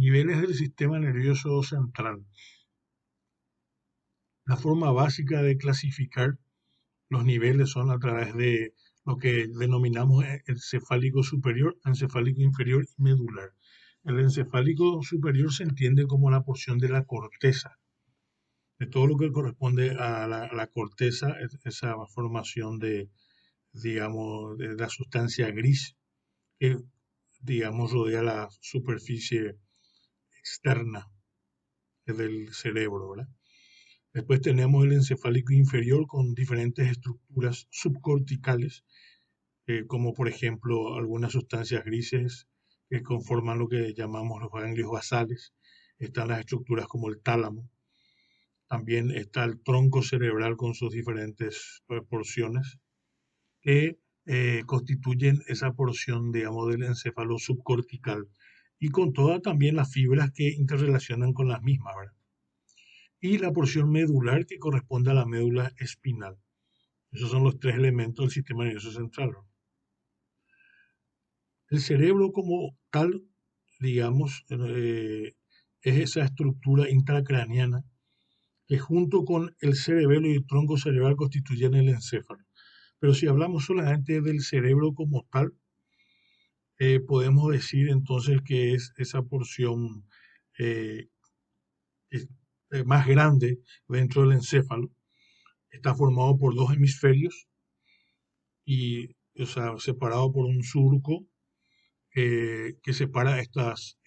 Niveles del sistema nervioso central. La forma básica de clasificar los niveles son a través de lo que denominamos encefálico superior, encefálico inferior y medular. El encefálico superior se entiende como la porción de la corteza, de todo lo que corresponde a la corteza, esa formación de, digamos, de la sustancia gris que, digamos, rodea la superficie externa del cerebro, ¿verdad? Después tenemos el encefálico inferior con diferentes estructuras subcorticales, como por ejemplo algunas sustancias grises que conforman lo que llamamos los ganglios basales. Están las estructuras como el tálamo. También está el tronco cerebral con sus diferentes porciones que constituyen esa porción, digamos, del encéfalo subcortical y con todas también las fibras que interrelacionan con las mismas, ¿verdad? Y la porción medular que corresponde a la médula espinal. Esos son los tres elementos del sistema nervioso central. El cerebro como tal, digamos, es esa estructura intracraniana que junto con el cerebelo y el tronco cerebral constituyen el encéfalo. Pero si hablamos solamente del cerebro como tal, podemos decir entonces que es esa porción eh, es, más grande dentro del encéfalo. Está formado por dos hemisferios y, o sea, separado por un surco que separa estas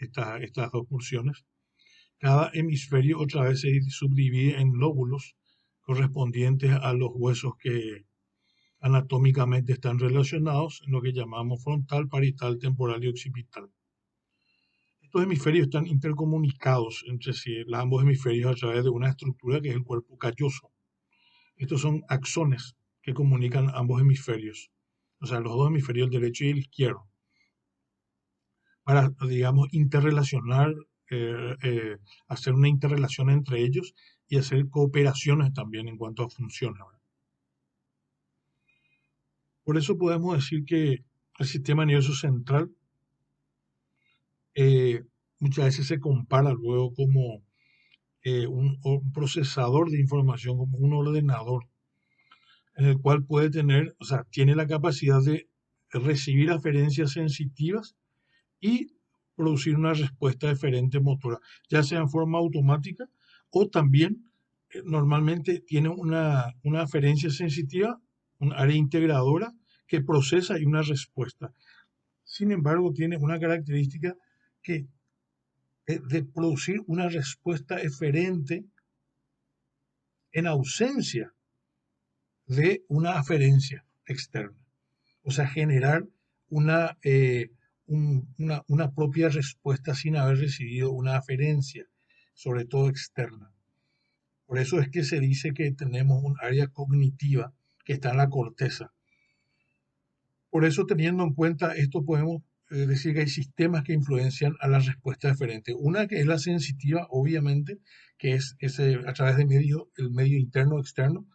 dos porciones. Cada hemisferio otra vez se subdivide en lóbulos correspondientes a los huesos que anatómicamente están relacionados en lo que llamamos frontal, parietal, temporal y occipital. Estos hemisferios están intercomunicados entre sí, ambos hemisferios a través de una estructura que es el cuerpo calloso. Estos son axones que comunican ambos hemisferios, o sea, los dos hemisferios, el derecho y el izquierdo, para, digamos, interrelacionar, hacer una interrelación entre ellos y hacer cooperaciones también en cuanto a funciones. Por eso podemos decir que el sistema nervioso central eh, muchas veces se compara luego como un procesador de información, como un ordenador, en el cual puede tener, o sea, tiene la capacidad de recibir aferencias sensitivas y producir una respuesta diferente motora, ya sea en forma automática o también normalmente tiene una aferencia sensitiva, un área integradora que procesa y una respuesta. Sin embargo, tiene una característica que de producir una respuesta eferente en ausencia de una aferencia externa. O sea, generar una, una propia respuesta sin haber recibido una aferencia, sobre todo externa. Por eso es que se dice que tenemos un área cognitiva que está en la corteza. Por eso, teniendo en cuenta esto, podemos decir que hay sistemas que influencian a la respuesta diferente. Una que es la sensitiva, obviamente, que es ese, a través de el medio interno o externo,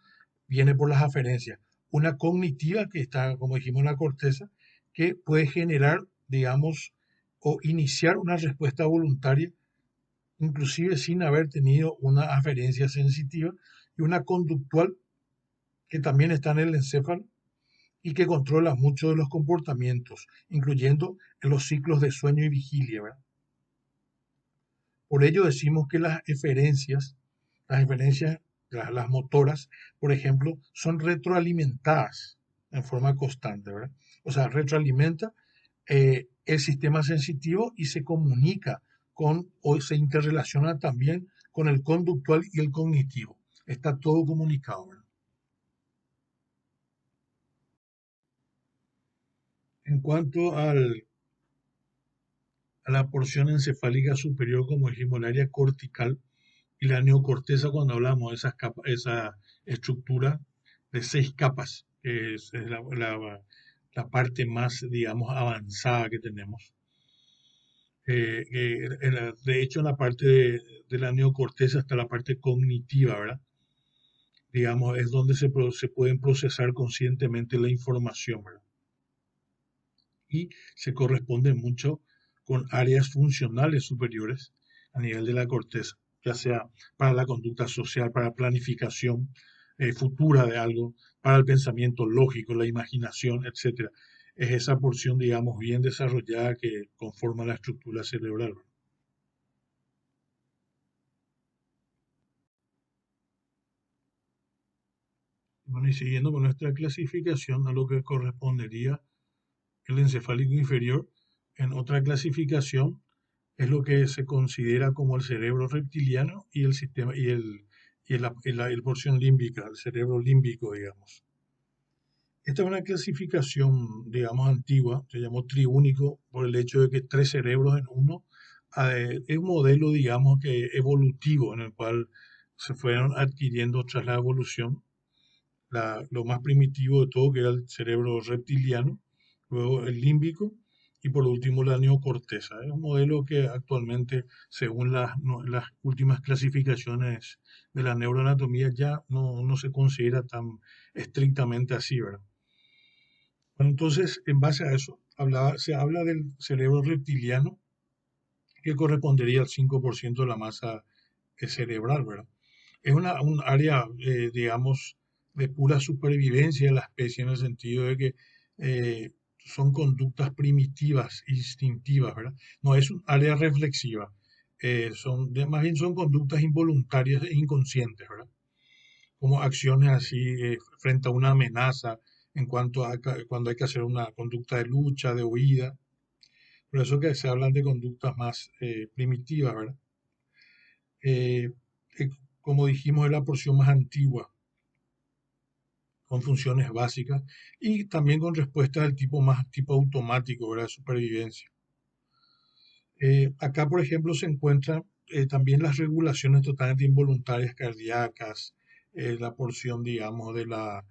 viene por las aferencias. Una cognitiva que está, como dijimos, en la corteza, que puede generar, digamos, o iniciar una respuesta voluntaria, inclusive sin haber tenido una aferencia sensitiva, y una conductual que también está en el encéfalo y que controla muchos de los comportamientos, incluyendo en los ciclos de sueño y vigilia, ¿verdad? Por ello decimos que las eferencias, las motoras, por ejemplo, son retroalimentadas en forma constante, ¿verdad? O sea, retroalimenta el sistema sensitivo y se comunica con, o se interrelaciona también con el conductual y el cognitivo. Está todo comunicado, ¿verdad? En cuanto a la porción encefálica superior, como dijimos, el área cortical y la neocorteza, cuando hablamos de esa estructura de 6 capas, que es la parte más, digamos, avanzada que tenemos. De hecho, en la parte de la neocorteza está la parte cognitiva, ¿verdad? Digamos, es donde se pueden procesar conscientemente la información, ¿verdad? Y se corresponde mucho con áreas funcionales superiores a nivel de la corteza, ya sea para la conducta social, para planificación futura de algo, para el pensamiento lógico, la imaginación, etcétera. Es esa porción, digamos, bien desarrollada que conforma la estructura cerebral. Bueno, y siguiendo con nuestra clasificación a lo que correspondería el encefálico inferior, en otra clasificación es lo que se considera como el cerebro reptiliano y el sistema y el porción límbica, el cerebro límbico, digamos. Esta es una clasificación, digamos, antigua, se llamó triúnico por el hecho de que tres cerebros en uno. Es un modelo, digamos, que evolutivo en el cual se fueron adquiriendo tras la evolución lo más primitivo de todo, que era el cerebro reptiliano, luego el límbico y por último la neocorteza. Es un modelo que actualmente, según las últimas clasificaciones de la neuroanatomía, ya no se considera tan estrictamente así, ¿verdad? Bueno, entonces, en base a eso, se habla del cerebro reptiliano, que correspondería al 5% de la masa cerebral, ¿verdad? Es un área, digamos, de pura supervivencia de la especie en el sentido de que son conductas primitivas, instintivas, ¿verdad? No es un área reflexiva, más bien son conductas involuntarias e inconscientes, ¿verdad? Como acciones así frente a una amenaza, cuando hay que hacer una conducta de lucha, de huida. Por eso que se hablan de conductas más primitivas, ¿verdad? Eh, eh, como dijimos, es la porción más antigua, con funciones básicas y también con respuestas del tipo más tipo automático, ¿verdad? De supervivencia. Acá, por ejemplo, se encuentran también las regulaciones totalmente involuntarias cardíacas, la porción, digamos, de la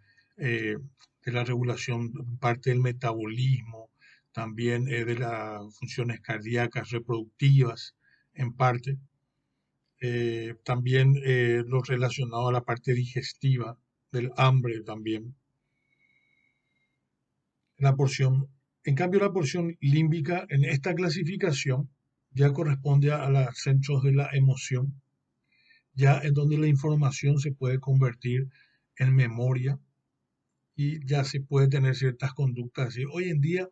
regulación, parte del metabolismo, también de las funciones cardíacas reproductivas, en parte. También lo relacionado a la parte digestiva, del hambre también. La porción, en cambio, la porción límbica en esta clasificación ya corresponde a los centros de la emoción, ya es donde la información se puede convertir en memoria y ya se puede tener ciertas conductas así. Hoy en día,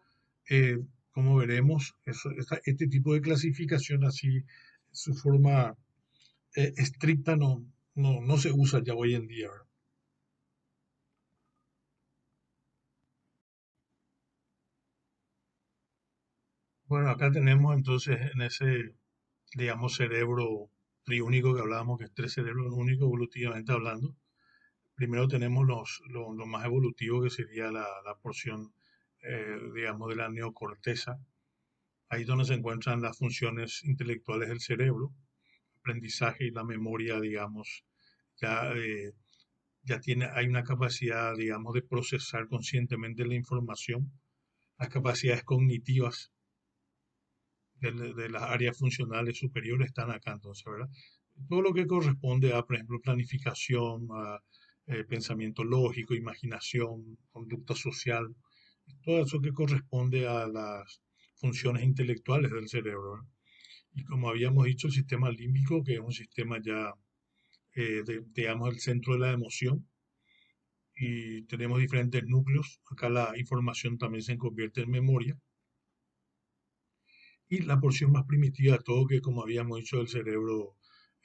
eh, como veremos, este tipo de clasificación así, su forma estricta no se usa ya hoy en día, ¿verdad? Bueno, acá tenemos entonces en ese, digamos, cerebro triúnico que hablábamos, que es tres cerebros únicos evolutivamente hablando. Primero tenemos lo más evolutivo que sería la porción, digamos, de la neocorteza. Ahí es donde se encuentran las funciones intelectuales del cerebro, aprendizaje y la memoria, digamos, ya, hay una capacidad, digamos, de procesar conscientemente la información. Las capacidades cognitivas de las áreas funcionales superiores están acá, entonces, ¿verdad? Todo lo que corresponde a, por ejemplo, planificación, a pensamiento lógico, imaginación, conducta social, todo eso que corresponde a las funciones intelectuales del cerebro, ¿verdad? Y como habíamos dicho, el sistema límbico, que es un sistema ya, digamos, el centro de la emoción, y tenemos diferentes núcleos. Acá la información también se convierte en memoria. Y la porción más primitiva de todo, que como habíamos dicho, el cerebro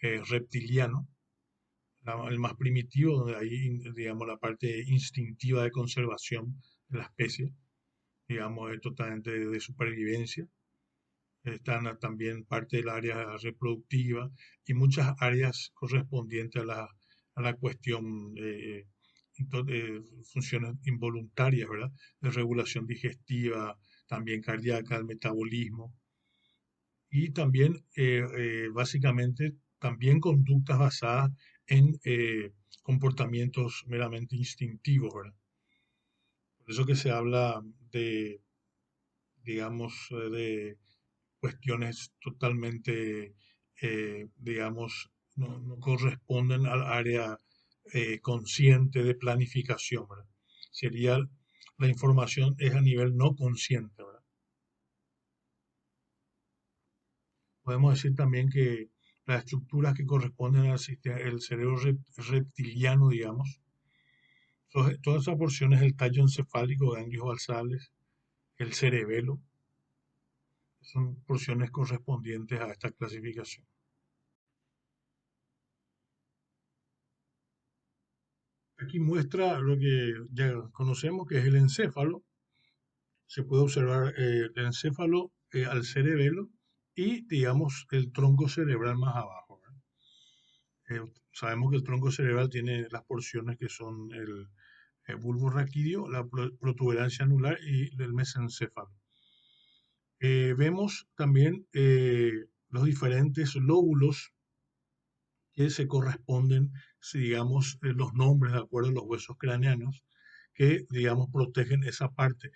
reptiliano, el más primitivo, donde hay, digamos, la parte instintiva de conservación de la especie, digamos, es totalmente de supervivencia. Están también parte del área reproductiva y muchas áreas correspondientes a la cuestión funciones involuntarias, ¿verdad? De regulación digestiva, también cardíaca, el metabolismo y también, básicamente, también conductas basadas en comportamientos meramente instintivos, ¿verdad? Por eso que se habla de, digamos, de cuestiones totalmente, digamos, no corresponden al área consciente de planificación, ¿verdad? Sería, la información es a nivel no consciente, ¿verdad? Podemos decir también que las estructuras que corresponden al sistema, el cerebro reptiliano, digamos, toda esa porción es el tallo encefálico, ganglios basales, el cerebelo, son porciones correspondientes a esta clasificación. Aquí muestra lo que ya conocemos, que es el encéfalo. Se puede observar el encéfalo al cerebelo y, digamos, el tronco cerebral más abajo, ¿verdad? Sabemos que el tronco cerebral tiene las porciones que son el bulbo raquídeo, la protuberancia anular y el mesencéfalo. Vemos también los diferentes lóbulos que se corresponden, si digamos, los nombres de acuerdo a los huesos craneanos, que, digamos, protegen esa parte.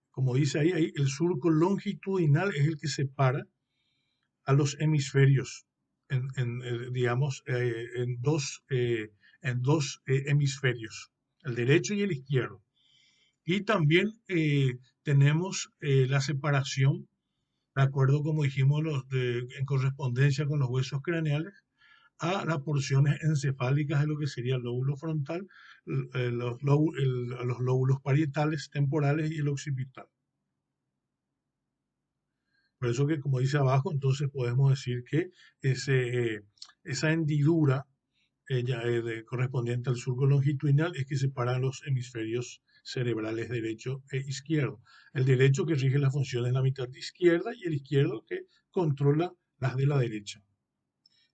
Como dice ahí, el surco longitudinal es el que separa a los hemisferios, digamos, en dos hemisferios, el derecho y el izquierdo. Y también tenemos la separación, de acuerdo como dijimos, en correspondencia con los huesos craneales, a las porciones encefálicas de lo que sería el lóbulo frontal, los lóbulos parietales, temporales y el occipital. Por eso que, como dice abajo, entonces podemos decir que esa hendidura correspondiente al surco longitudinal es que separa los hemisferios cerebrales derecho e izquierdo. El derecho que rige las funciones de la mitad izquierda y el izquierdo que controla las de la derecha,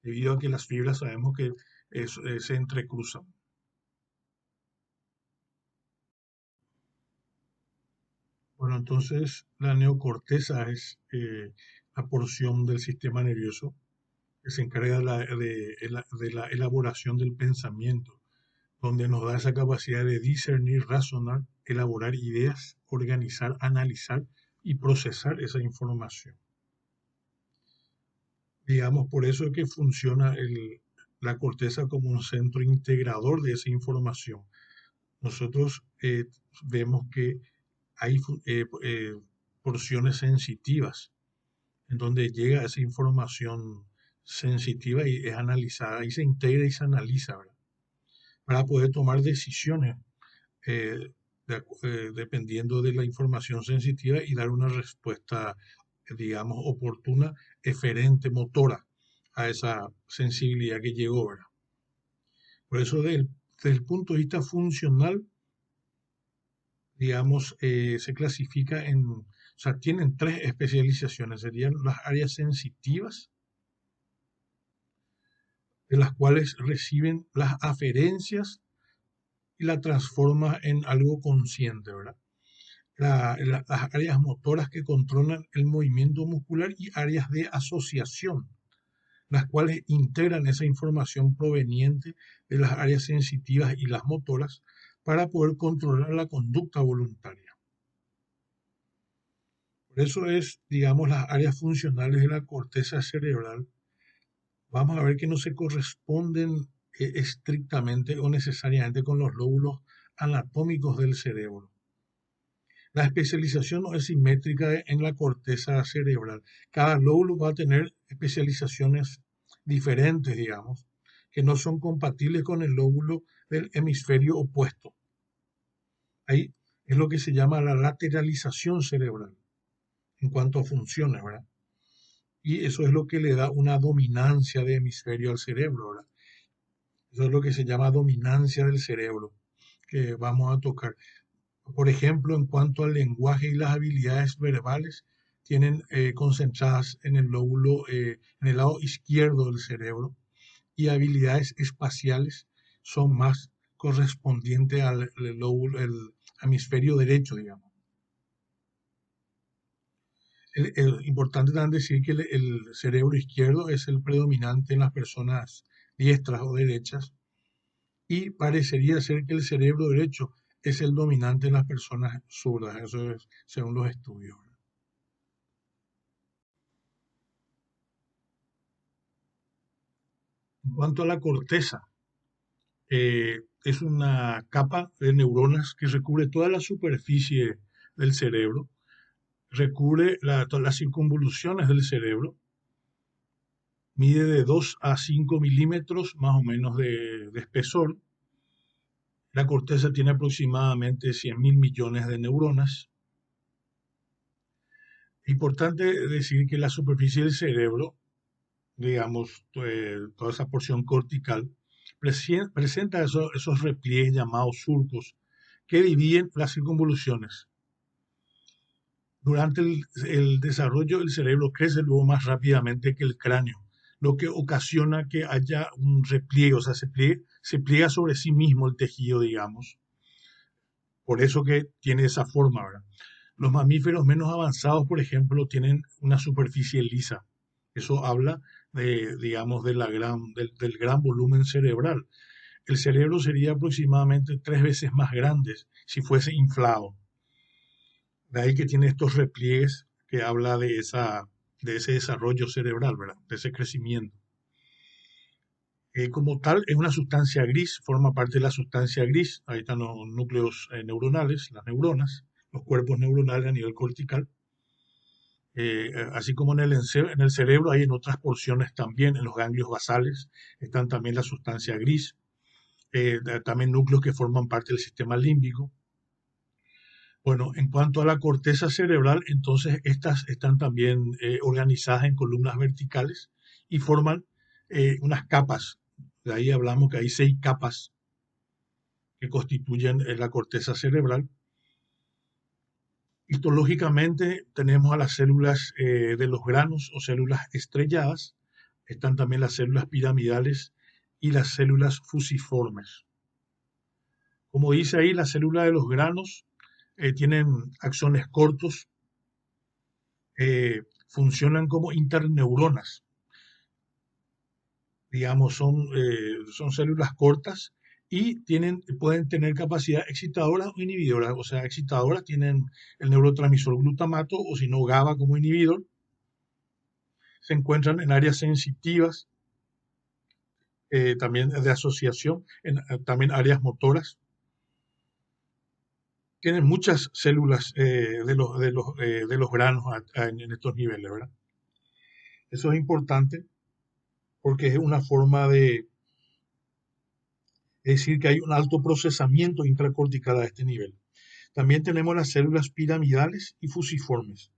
debido a que las fibras sabemos que se entrecruzan. Bueno, entonces la neocorteza es la porción del sistema nervioso que se encarga de la elaboración del pensamiento, donde nos da esa capacidad de discernir, razonar, elaborar ideas, organizar, analizar y procesar esa información. Digamos, por eso es que funciona la corteza como un centro integrador de esa información. Nosotros vemos que hay porciones sensitivas en donde llega esa información sensitiva y es analizada, y se integra y se analiza, ¿verdad? Para poder tomar decisiones eh, dependiendo de la información sensitiva y dar una respuesta, digamos, oportuna, eferente, motora a esa sensibilidad que llegó, ¿verdad? Por eso, desde el punto de vista funcional, digamos, se clasifica o sea, tienen tres especializaciones, serían las áreas sensitivas, de las cuales reciben las aferencias y la transforma en algo consciente, ¿verdad? Las áreas motoras que controlan el movimiento muscular y áreas de asociación, las cuales integran esa información proveniente de las áreas sensitivas y las motoras para poder controlar la conducta voluntaria. Por eso es, digamos, las áreas funcionales de la corteza cerebral. Vamos a ver que no se corresponden estrictamente o necesariamente con los lóbulos anatómicos del cerebro. La especialización no es simétrica en la corteza cerebral. Cada lóbulo va a tener especializaciones diferentes, digamos, que no son compatibles con el lóbulo del hemisferio opuesto. Ahí es lo que se llama la lateralización cerebral en cuanto a funciones, ¿verdad? Y eso es lo que le da una dominancia de hemisferio al cerebro, ¿verdad? Eso es lo que se llama dominancia del cerebro, que vamos a tocar. Por ejemplo, en cuanto al lenguaje y las habilidades verbales, tienen concentradas en el lóbulo, en el lado izquierdo del cerebro, y habilidades espaciales son más correspondientes al lóbulo, el hemisferio derecho, digamos. Importante también decir que el cerebro izquierdo es el predominante en las personas diestras o derechas, y parecería ser que el cerebro derecho es el dominante en las personas zurdas, eso es según los estudios. En cuanto a la corteza, es una capa de neuronas que recubre toda la superficie del cerebro, recubre todas las circunvoluciones del cerebro, mide de 2 a 5 milímetros más o menos de espesor. La corteza tiene aproximadamente 100.000 millones de neuronas. Importante decir que la superficie del cerebro, digamos, toda esa porción cortical, presenta esos repliegues llamados surcos que dividen las circunvoluciones. Durante el desarrollo del cerebro crece luego más rápidamente que el cráneo, lo que ocasiona que haya un repliegue, o sea, se pliega sobre sí mismo el tejido, digamos. Por eso que tiene esa forma, ¿verdad? Los mamíferos menos avanzados, por ejemplo, tienen una superficie lisa. Eso habla de, digamos, del gran volumen cerebral. El cerebro sería aproximadamente 3 veces más grande si fuese inflado. De ahí que tiene estos repliegues que habla de ese desarrollo cerebral, ¿verdad? De ese crecimiento. Como tal, es una sustancia gris, forma parte de la sustancia gris. Ahí están los núcleos neuronales, las neuronas, los cuerpos neuronales a nivel cortical. Así como en el cerebro hay en otras porciones también, en los ganglios basales, están también la sustancia gris, también núcleos que forman parte del sistema límbico. Bueno, en cuanto a la corteza cerebral, entonces estas están también organizadas en columnas verticales y forman unas capas. De ahí hablamos que hay 6 capas que constituyen la corteza cerebral. Histológicamente tenemos a las células de los granos o células estrelladas, están también las células piramidales y las células fusiformes. Como dice ahí, las células de los granos tienen axones cortos, funcionan como interneuronas. Digamos, son células cortas y pueden tener capacidad excitadora o inhibidora. O sea, excitadoras tienen el neurotransmisor glutamato o si no GABA como inhibidor. Se encuentran en áreas sensitivas, también de asociación, también áreas motoras. Tienen muchas células de los granos en estos niveles, ¿verdad? Eso es importante porque es una forma de decir que hay un alto procesamiento intracortical a este nivel. También tenemos las células piramidales y fusiformes,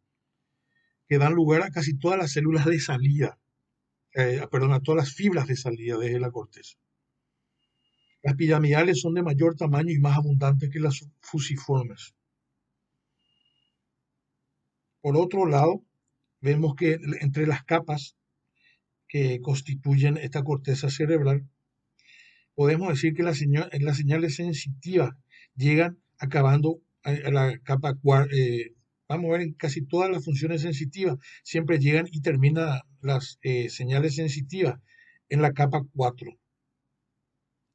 que dan lugar a casi todas las células de salida, perdón, a todas las fibras de salida desde la corteza. Las piramidales son de mayor tamaño y más abundantes que las fusiformes. Por otro lado, vemos que entre las capas que constituyen esta corteza cerebral, podemos decir que las señales sensitivas llegan acabando a la capa 4. Vamos a ver, en casi todas las funciones sensitivas siempre llegan y terminan las señales sensitivas en la capa 4.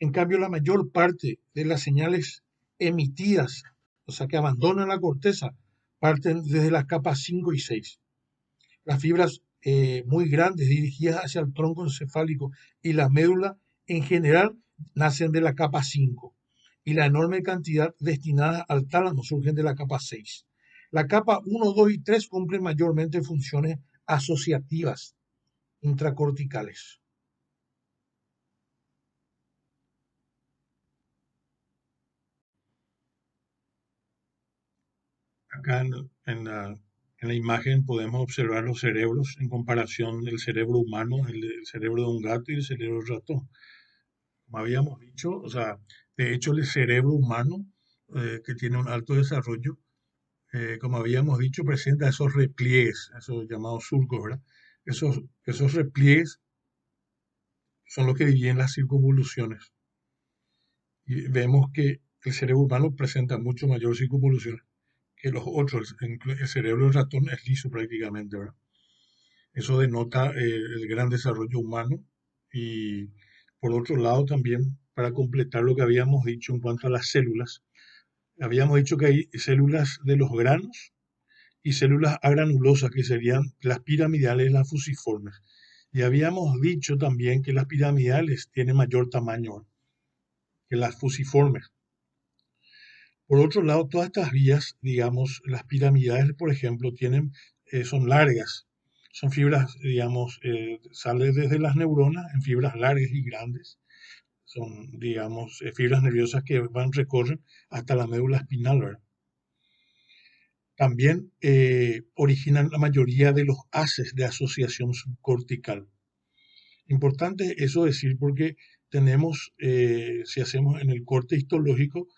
En cambio, la mayor parte de las señales emitidas, o sea, que abandonan la corteza, parten desde las capas 5 y 6. Las fibras muy grandes dirigidas hacia el tronco encefálico y la médula en general nacen de la capa 5 y la enorme cantidad destinada al tálamo surgen de la capa 6. La capa 1, 2 y 3 cumplen mayormente funciones asociativas intracorticales. Acá en la imagen podemos observar los cerebros en comparación del cerebro humano, el cerebro de un gato y el cerebro del ratón. Como habíamos dicho, o sea, de hecho el cerebro humano, que tiene un alto desarrollo, como habíamos dicho, presenta esos repliegues, esos llamados surcos, ¿verdad? Esos repliegues son los que dividen las circunvoluciones. Y vemos que el cerebro humano presenta mucho mayor circunvolución que los otros. El cerebro del ratón es liso prácticamente, ¿verdad? Eso denota el gran desarrollo humano y por otro lado también para completar lo que habíamos dicho en cuanto a las células, habíamos dicho que hay células de los granos y células agranulosas que serían las piramidales y las fusiformes. Y habíamos dicho también que las piramidales tienen mayor tamaño que las fusiformes. Por otro lado, todas estas vías, digamos, las piramidales, por ejemplo, son largas Son fibras, digamos, sale desde las neuronas en fibras largas y grandes. Son, digamos, fibras nerviosas que recorren hasta la médula espinal, ¿verdad? También originan la mayoría de los haces de asociación subcortical. Importante eso decir porque tenemos, si hacemos en el corte histológico,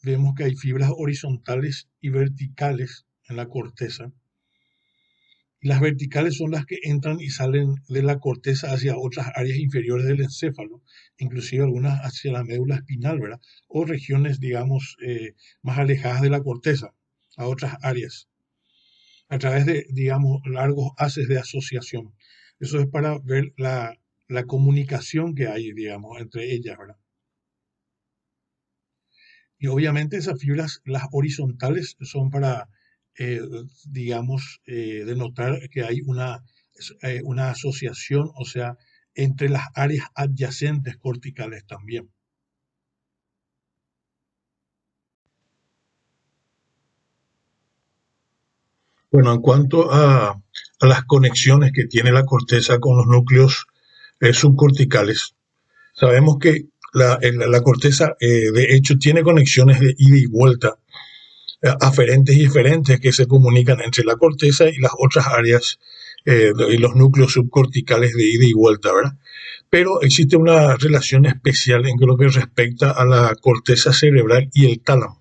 vemos que hay fibras horizontales y verticales en la corteza. Y las verticales son las que entran y salen de la corteza hacia otras áreas inferiores del encéfalo, inclusive algunas hacia la médula espinal, ¿verdad? O regiones, digamos, más alejadas de la corteza, a otras áreas, a través de, digamos, largos haces de asociación. Eso es para ver la comunicación que hay, digamos, entre ellas, ¿verdad? Y obviamente esas fibras, las horizontales, son para, eh, digamos, denotar que hay una asociación, o sea, entre las áreas adyacentes corticales también. Bueno, en cuanto a las conexiones que tiene la corteza con los núcleos subcorticales, sabemos que la corteza, de hecho, tiene conexiones de ida y vuelta aferentes y diferentes que se comunican entre la corteza y las otras áreas y los núcleos subcorticales de ida y vuelta, ¿verdad? Pero existe una relación especial en lo que respecta a la corteza cerebral y el tálamo.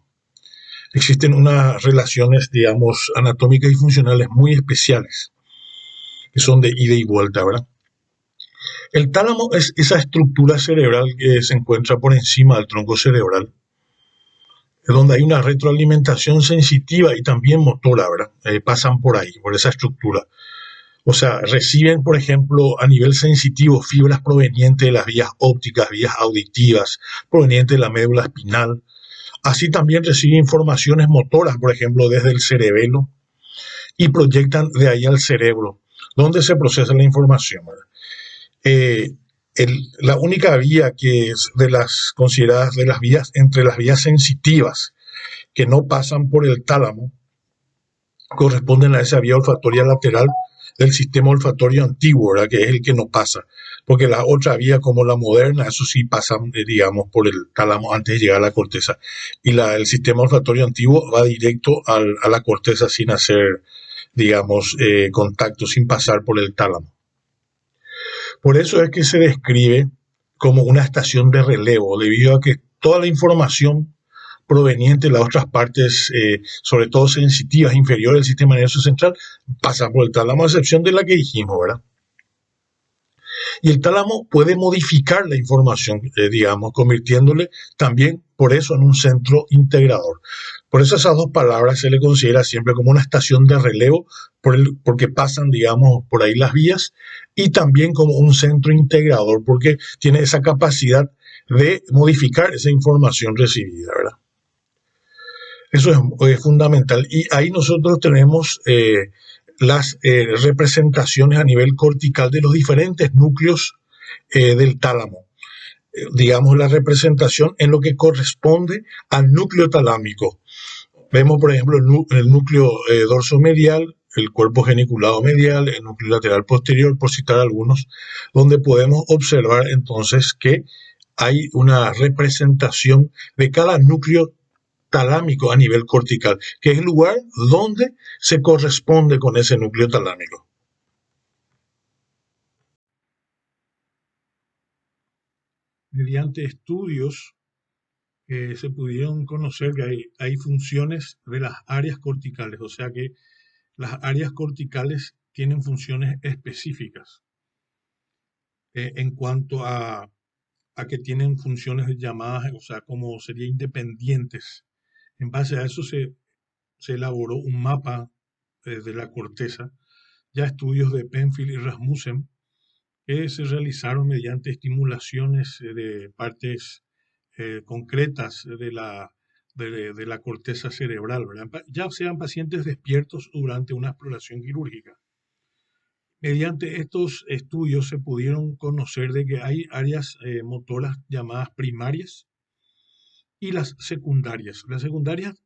Existen unas relaciones, digamos, anatómicas y funcionales muy especiales, que son de ida y vuelta, ¿verdad? El tálamo es esa estructura cerebral que se encuentra por encima del tronco cerebral, donde hay una retroalimentación sensitiva y también motora, ¿verdad? Pasan por ahí, por esa estructura. O sea, reciben, por ejemplo, a nivel sensitivo fibras provenientes de las vías ópticas, vías auditivas, provenientes de la médula espinal. Así también reciben informaciones motoras, por ejemplo, desde el cerebelo y proyectan de ahí al cerebro, donde se procesa la información, ¿verdad? Eh, la única vía que es de las consideradas de las vías, entre las vías sensitivas que no pasan por el tálamo, corresponden a esa vía olfatoria lateral del sistema olfatorio antiguo, ¿verdad? Que es el que no pasa. Porque la otra vía, como la moderna, eso sí pasan, digamos, por el tálamo antes de llegar a la corteza. Y el sistema olfatorio antiguo va directo a la corteza sin hacer, digamos, contacto, sin pasar por el tálamo. Por eso es que se describe como una estación de relevo, debido a que toda la información proveniente de las otras partes, sobre todo sensitivas, inferiores del sistema nervioso central, pasa por el tálamo, a excepción de la que dijimos, ¿verdad? Y el tálamo puede modificar la información, digamos, convirtiéndole también por eso en un centro integrador. Por eso esas dos palabras se le considera siempre como una estación de relevo, porque pasan, digamos, por ahí las vías, y también como un centro integrador, porque tiene esa capacidad de modificar esa información recibida, ¿verdad? Eso es fundamental. Y ahí nosotros tenemos las representaciones a nivel cortical de los diferentes núcleos del tálamo. Digamos, la representación en lo que corresponde al núcleo talámico. Vemos, por ejemplo, el núcleo dorsomedial, el cuerpo geniculado medial, el núcleo lateral posterior, por citar algunos, donde podemos observar entonces que hay una representación de cada núcleo talámico a nivel cortical, que es el lugar donde se corresponde con ese núcleo talámico. Mediante estudios se pudieron conocer que hay funciones de las áreas corticales, o sea que las áreas corticales tienen funciones específicas en cuanto a que tienen funciones llamadas, o sea, como sería independientes. En base a eso se elaboró un mapa de la corteza, ya estudios de Penfield y Rasmussen, que se realizaron mediante estimulaciones de partes concretas de la corteza cerebral, ¿verdad? Ya sean pacientes despiertos durante una exploración quirúrgica. Mediante estos estudios se pudieron conocer de que hay áreas motoras llamadas primarias y las secundarias. Las secundarias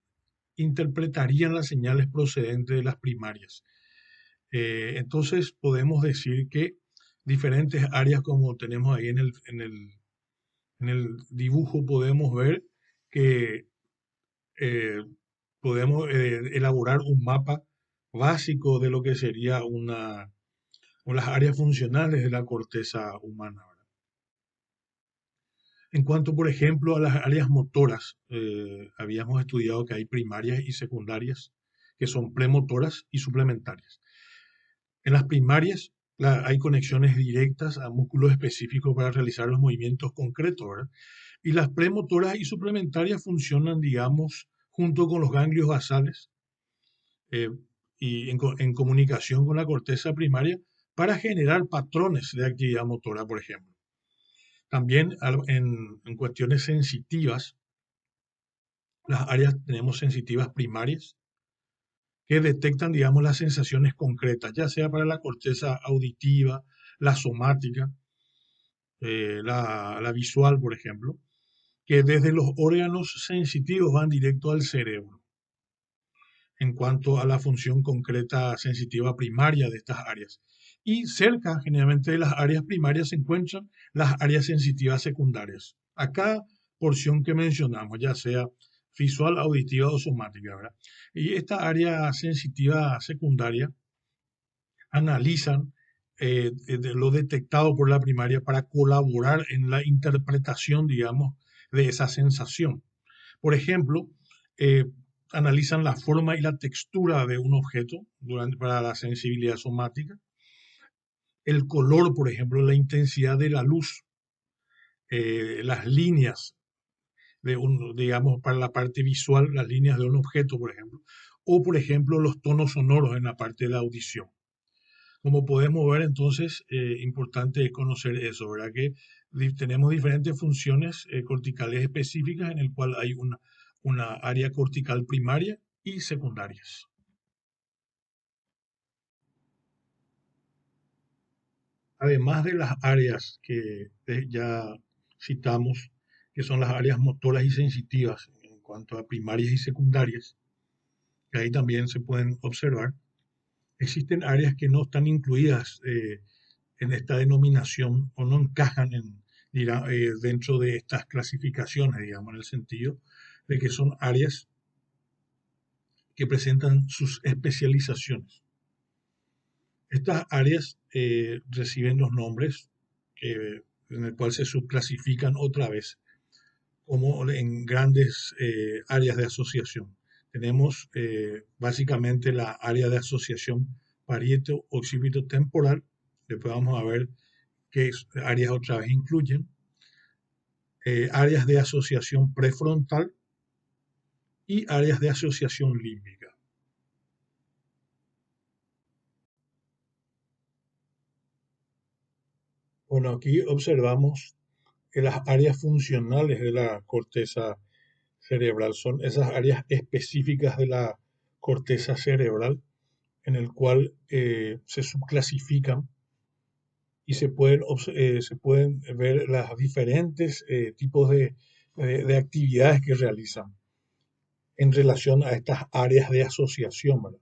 interpretarían las señales procedentes de las primarias. Entonces podemos decir que diferentes áreas, como tenemos ahí en el dibujo, podemos ver que eh, podemos elaborar un mapa básico de lo que sería o las áreas funcionales de la corteza humana, ¿verdad? En cuanto, por ejemplo, a las áreas motoras, habíamos estudiado que hay primarias y secundarias, que son premotoras y suplementarias. En las primarias hay conexiones directas a músculos específicos para realizar los movimientos concretos, ¿verdad? Y las premotoras y suplementarias funcionan, digamos, junto con los ganglios basales eh, y en comunicación con la corteza primaria para generar patrones de actividad motora, por ejemplo. También en cuestiones sensitivas, las áreas tenemos sensitivas primarias que detectan, digamos, las sensaciones concretas, ya sea para la corteza auditiva, la somática, la visual, por ejemplo, que desde los órganos sensitivos van directo al cerebro en cuanto a la función concreta sensitiva primaria de estas áreas. Y cerca, generalmente, de las áreas primarias se encuentran las áreas sensitivas secundarias. A cada porción que mencionamos, ya sea visual, auditiva o somática, ¿verdad? Y esta área sensitiva secundaria analizan lo detectado por la primaria para colaborar en la interpretación, digamos, de esa sensación. Por ejemplo, eh, analizan la forma y la textura de un objeto para la sensibilidad somática, el color, por ejemplo, la intensidad de la luz, las líneas digamos, para la parte visual, las líneas de un objeto, por ejemplo, o por ejemplo, los tonos sonoros en la parte de la audición. Como podemos ver, entonces, importante conocer eso, ¿verdad? Que tenemos diferentes funciones corticales específicas en el cual hay una área cortical primaria y secundarias. Además de las áreas que ya citamos, que son las áreas motoras y sensitivas en cuanto a primarias y secundarias, que ahí también se pueden observar, existen áreas que no están incluidas en esta denominación o no encajan dentro de estas clasificaciones, digamos, en el sentido de que son áreas que presentan sus especializaciones. Estas áreas reciben los nombres en el cual se subclasifican otra vez como en grandes áreas de asociación. Tenemos básicamente la área de asociación parieto-occipito temporal. Después vamos a ver qué áreas otra vez incluyen. Áreas de asociación prefrontal y áreas de asociación límbica. Bueno, aquí observamos que las áreas funcionales de la corteza cerebral son esas áreas específicas de la corteza cerebral en el cual se subclasifican y se pueden ver los diferentes tipos de actividades que realizan en relación a estas áreas de asociación, ¿verdad?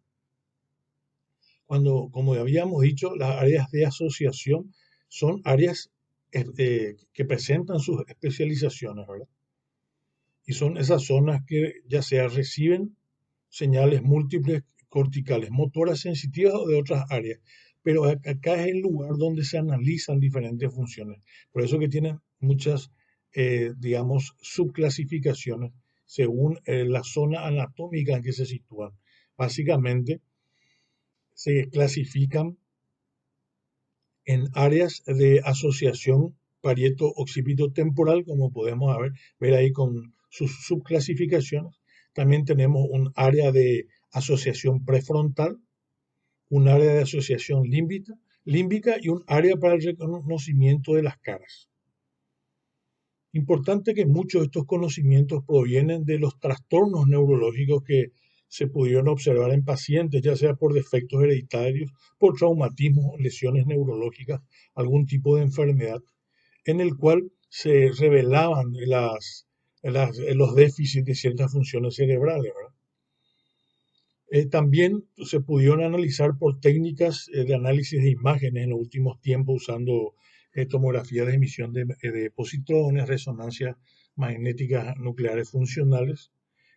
Como habíamos dicho, las áreas de asociación son áreas que presentan sus especializaciones, ¿verdad? Y son esas zonas que ya sea reciben señales múltiples corticales, motoras sensitivas o de otras áreas. Pero acá es el lugar donde se analizan diferentes funciones. Por eso que tienen muchas, digamos, subclasificaciones según la zona anatómica en que se sitúan. Básicamente se clasifican en áreas de asociación parieto-occipito temporal, como podemos ver ahí con sus subclasificaciones. También tenemos un área de asociación prefrontal, un área de asociación límbica y un área para el reconocimiento de las caras. Importante que muchos de estos conocimientos provienen de los trastornos neurológicos que se pudieron observar en pacientes, ya sea por defectos hereditarios, por traumatismos, lesiones neurológicas, algún tipo de enfermedad, en el cual se revelaban los déficits de ciertas funciones cerebrales, ¿verdad? También se pudieron analizar por técnicas de análisis de imágenes en los últimos tiempos usando tomografía de emisión de positrones, resonancias magnéticas nucleares funcionales,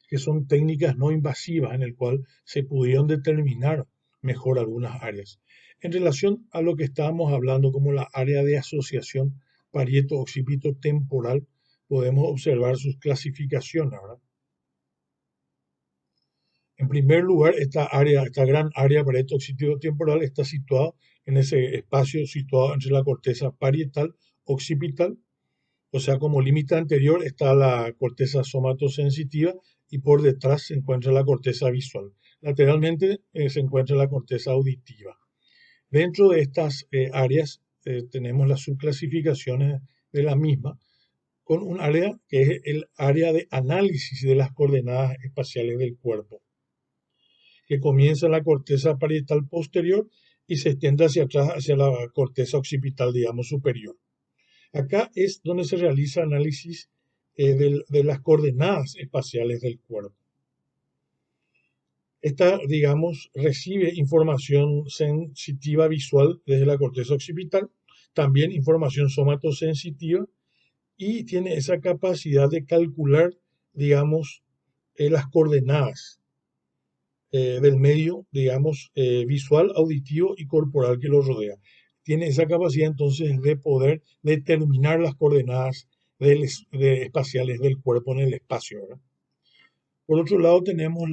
que son técnicas no invasivas en el cual se pudieron determinar mejor algunas áreas. En relación a lo que estábamos hablando como la área de asociación parieto-occipito temporal, podemos observar sus clasificaciones, ¿verdad? En primer lugar, esta gran área parieto-occipito temporal está situada en ese espacio situado entre la corteza parietal occipital, o sea, como límite anterior está la corteza somatosensitiva y por detrás se encuentra la corteza visual. Lateralmente se encuentra la corteza auditiva. Dentro de estas áreas tenemos las subclasificaciones de la misma, con un área que es el área de análisis de las coordenadas espaciales del cuerpo, que comienza en la corteza parietal posterior y se extiende hacia atrás, hacia la corteza occipital, digamos, superior. Acá es donde se realiza análisis de las coordenadas espaciales del cuerpo. Esta, digamos, recibe información sensitiva visual desde la corteza occipital, también información somatosensitiva y tiene esa capacidad de calcular, digamos, las coordenadas del medio, digamos, visual, auditivo y corporal que lo rodea. Tiene esa capacidad entonces de poder determinar las coordenadas espaciales del cuerpo en el espacio, ¿verdad? Por otro lado, tenemos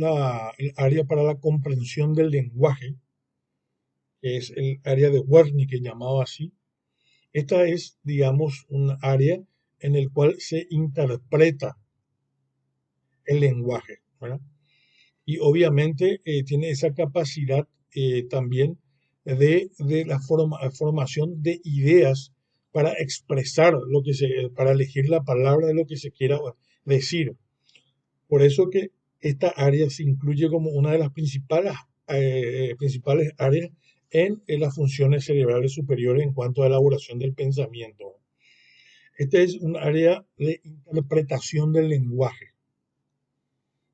el área para la comprensión del lenguaje, que es el área de Wernicke, llamado así. Esta es, digamos, un área en el cual se interpreta el lenguaje, ¿verdad? Y obviamente tiene esa capacidad también de la formación de ideas para expresar para elegir la palabra de lo que se quiera decir. Por eso que esta área se incluye como una de las principales áreas en las funciones cerebrales superiores en cuanto a elaboración del pensamiento. Este es un área de interpretación del lenguaje.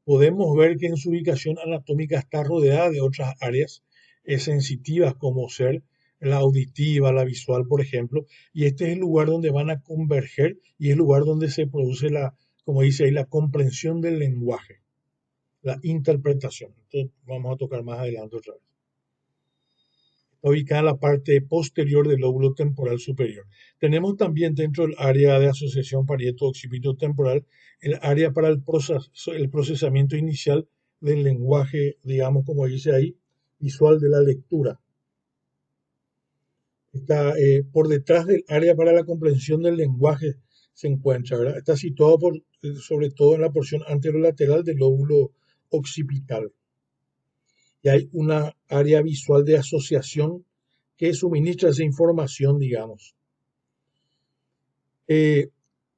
Podemos ver que en su ubicación anatómica está rodeada de otras áreas sensitivas como ser la auditiva, la visual, por ejemplo, y este es el lugar donde van a converger y es el lugar donde se produce como dice ahí, la comprensión del lenguaje, la interpretación. Entonces vamos a tocar más adelante otra vez. Está ubicada en la parte posterior del lóbulo temporal superior. Tenemos también dentro del área de asociación parieto-occipito temporal el área para el procesamiento inicial del lenguaje, digamos, como dice ahí, visual de la lectura. Está por detrás del área para la comprensión del lenguaje se encuentra, ¿verdad? Está situado sobre todo en la porción anterolateral del lóbulo occipital. Y hay una área visual de asociación que suministra esa información, digamos.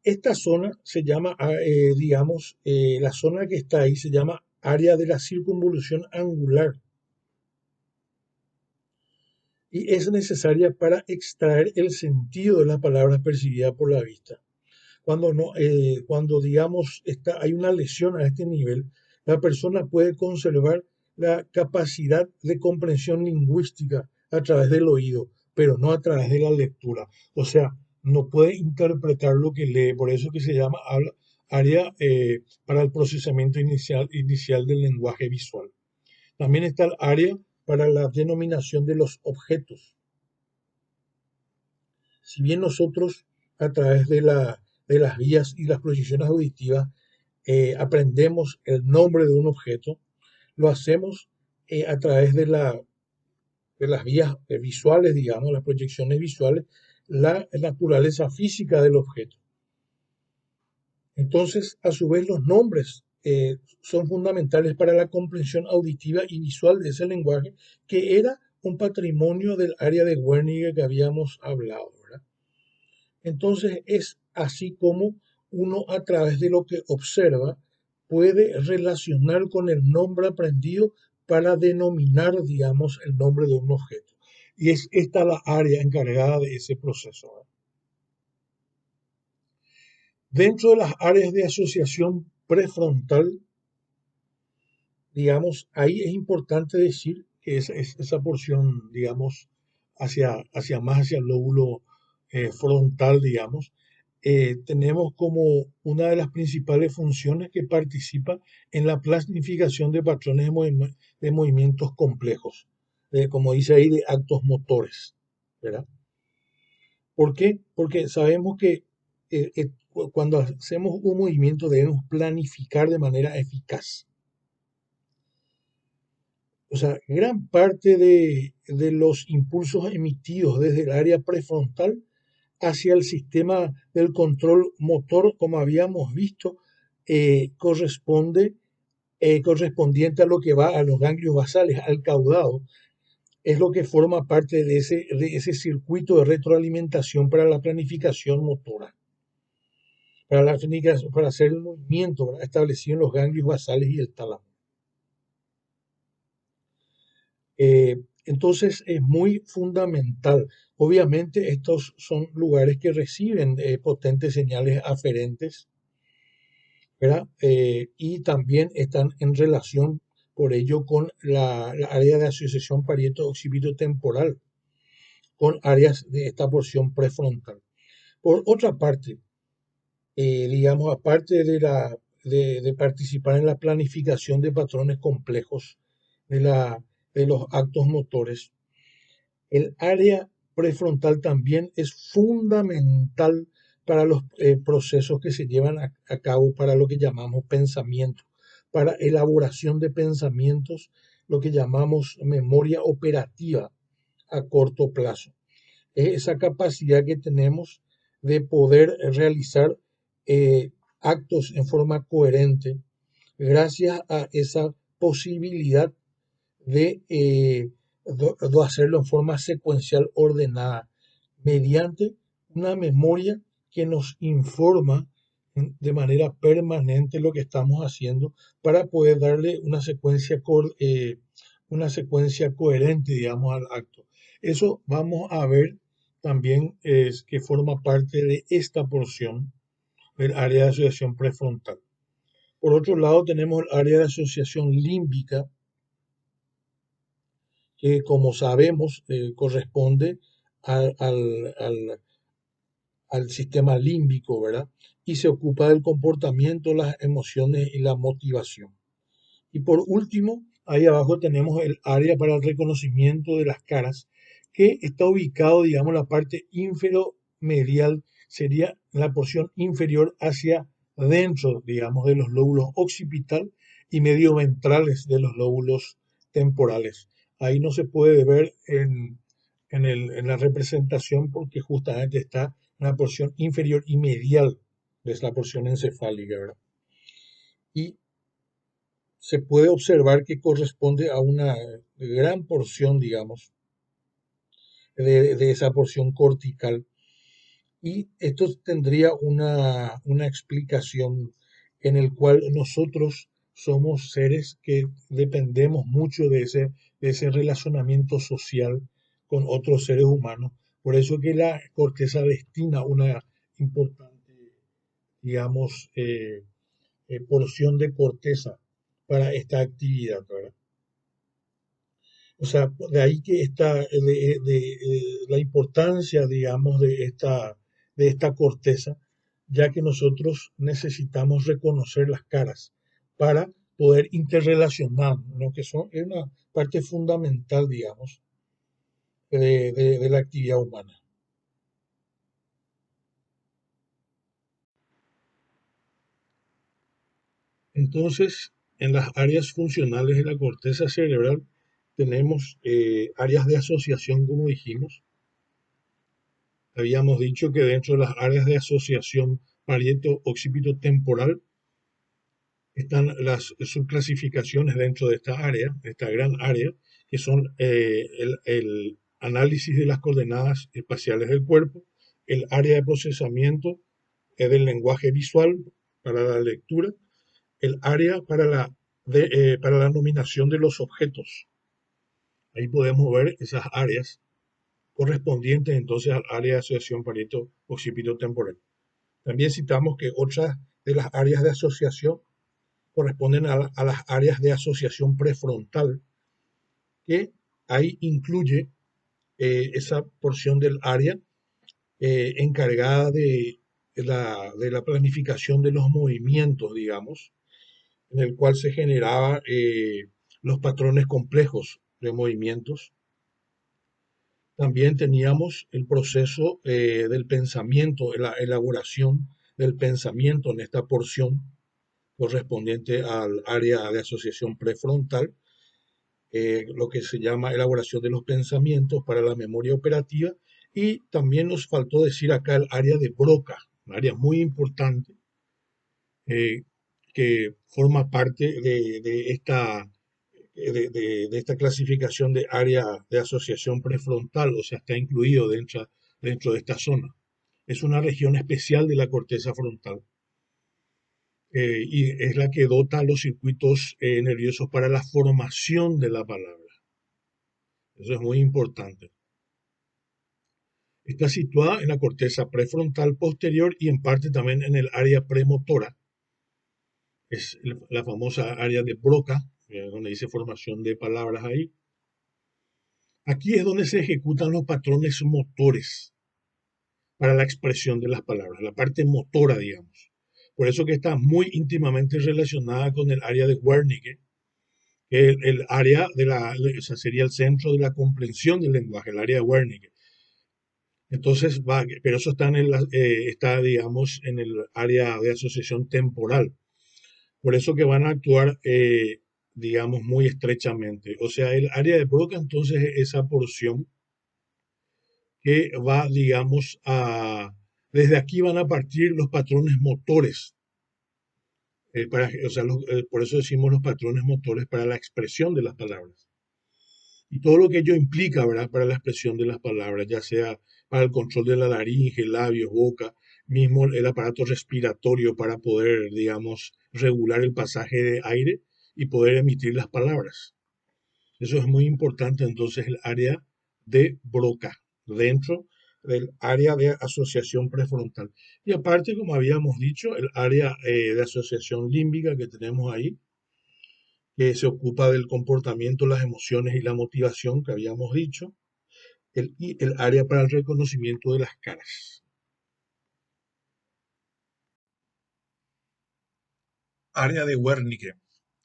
Esta zona se llama, digamos, la zona que está ahí se llama área de la circunvolución angular y es necesaria para extraer el sentido de las palabras percibidas por la vista. Cuando digamos, hay una lesión a este nivel, la persona puede conservar la capacidad de comprensión lingüística a través del oído, pero no a través de la lectura. O sea, no puede interpretar lo que lee, por eso que se llama área para el procesamiento inicial del lenguaje visual. También está el área para la denominación de los objetos. Si bien nosotros a través de las vías y las proyecciones auditivas aprendemos el nombre de un objeto, lo hacemos a través de las vías visuales, digamos, las proyecciones visuales, la naturaleza física del objeto. Entonces, a su vez, los nombres son fundamentales para la comprensión auditiva y visual de ese lenguaje, que era un patrimonio del área de Wernicke que habíamos hablado, ¿verdad? Entonces, es así como uno a través de lo que observa puede relacionar con el nombre aprendido para denominar, digamos, el nombre de un objeto. Y es esta la área encargada de ese proceso, ¿verdad? Dentro de las áreas de asociación prefrontal digamos, ahí es importante decir que esa porción, digamos, más hacia el lóbulo frontal, digamos, tenemos como una de las principales funciones que participa en la planificación de patrones de movimientos complejos, como dice ahí, de actos motores, ¿verdad? ¿Por qué? Porque sabemos que cuando hacemos un movimiento debemos planificar de manera eficaz. O sea, gran parte de los impulsos emitidos desde el área prefrontal hacia el sistema del control motor, como habíamos visto, correspondiente a lo que va a los ganglios basales, al caudado, es lo que forma parte de ese circuito de retroalimentación para la planificación motora, para hacer el movimiento, ¿verdad?, establecido en los ganglios basales y el tálamo. Entonces es muy fundamental. Obviamente estos son lugares que reciben potentes señales aferentes, ¿verdad? Y también están en relación, por ello, con la área de asociación parieto-occipito temporal, con áreas de esta porción prefrontal. Por otra parte, digamos, aparte de participar en la planificación de patrones complejos de los actos motores, el área prefrontal también es fundamental para los procesos que se llevan a cabo para lo que llamamos pensamiento, para elaboración de pensamientos, lo que llamamos memoria operativa a corto plazo. Es esa capacidad que tenemos de poder realizar actos en forma coherente gracias a esa posibilidad de hacerlo en forma secuencial ordenada, mediante una memoria que nos informa de manera permanente lo que estamos haciendo para poder darle una secuencia coherente, digamos, al acto. Eso vamos a ver también es que forma parte de esta porción del área de asociación prefrontal. Por otro lado, tenemos el área de asociación límbica, que como sabemos corresponde al, al, al, al sistema límbico, ¿verdad? Y se ocupa del comportamiento, las emociones y la motivación. Y por último, ahí abajo tenemos el área para el reconocimiento de las caras, que está ubicado, digamos, la parte inferomedial, sería la porción inferior hacia dentro, digamos, de los lóbulos occipital y medio ventrales de los lóbulos temporales. Ahí no se puede ver en la representación porque justamente está en la porción inferior y medial de la porción encefálica, ¿verdad? Y se puede observar que corresponde a una gran porción, digamos, de esa porción cortical. Y esto tendría una explicación en el cual nosotros somos seres que dependemos mucho de ese relacionamiento social con otros seres humanos. Por eso que la corteza destina una importante, digamos, porción de corteza para esta actividad, ¿verdad? O sea, de ahí que está la importancia, digamos, de esta corteza, ya que nosotros necesitamos reconocer las caras para poder interrelacionarnos, ¿no? Es una parte fundamental, digamos, de la actividad humana. Entonces, en las áreas funcionales de la corteza cerebral tenemos áreas de asociación, como dijimos. Habíamos dicho que dentro de las áreas de asociación parieto-occipito temporal están las subclasificaciones dentro de esta área, de esta gran área, que son el análisis de las coordenadas espaciales del cuerpo, el área de procesamiento del lenguaje visual para la lectura, el área para la nominación de los objetos. Ahí podemos ver esas áreas correspondientes entonces al área de asociación parieto-occipito temporal. También citamos que otras de las áreas de asociación corresponden a las áreas de asociación prefrontal, que ahí incluye esa porción del área encargada de la planificación de los movimientos, digamos, en el cual se generaban los patrones complejos de movimientos. También teníamos el proceso del pensamiento, la elaboración del pensamiento en esta porción correspondiente al área de asociación prefrontal, lo que se llama elaboración de los pensamientos para la memoria operativa. Y también nos faltó decir acá el área de Broca, un área muy importante eh, que forma parte de esta clasificación de área de asociación prefrontal, o sea, está incluido dentro de esta zona. Es una región especial de la corteza frontal y es la que dota los circuitos nerviosos para la formación de la palabra. Eso es muy importante. Está situada en la corteza prefrontal posterior y en parte también en el área premotora. Es la famosa área de Broca, donde dice formación de palabras ahí. Aquí es donde se ejecutan los patrones motores para la expresión de las palabras, la parte motora, digamos. Por eso que está muy íntimamente relacionada con el área de Wernicke, que es el área o sea, sería el centro de la comprensión del lenguaje, el área de Wernicke. Entonces, pero eso está, digamos, en el área de asociación temporal. Por eso que van a actuar, digamos, muy estrechamente. O sea, el área de Broca, entonces, es esa porción que va, digamos, desde aquí van a partir los patrones motores. O sea, por eso decimos los patrones motores para la expresión de las palabras. Y todo lo que ello implica, ¿verdad? Para la expresión de las palabras, ya sea para el control de la laringe, labios, boca, mismo el aparato respiratorio para poder, digamos, regular el pasaje de aire y poder emitir las palabras. Eso es muy importante, entonces, el área de Broca, dentro del área de asociación prefrontal. Y aparte, como habíamos dicho, el área de asociación límbica que tenemos ahí, que se ocupa del comportamiento, las emociones y la motivación que habíamos dicho, y el área para el reconocimiento de las caras. Área de Wernicke.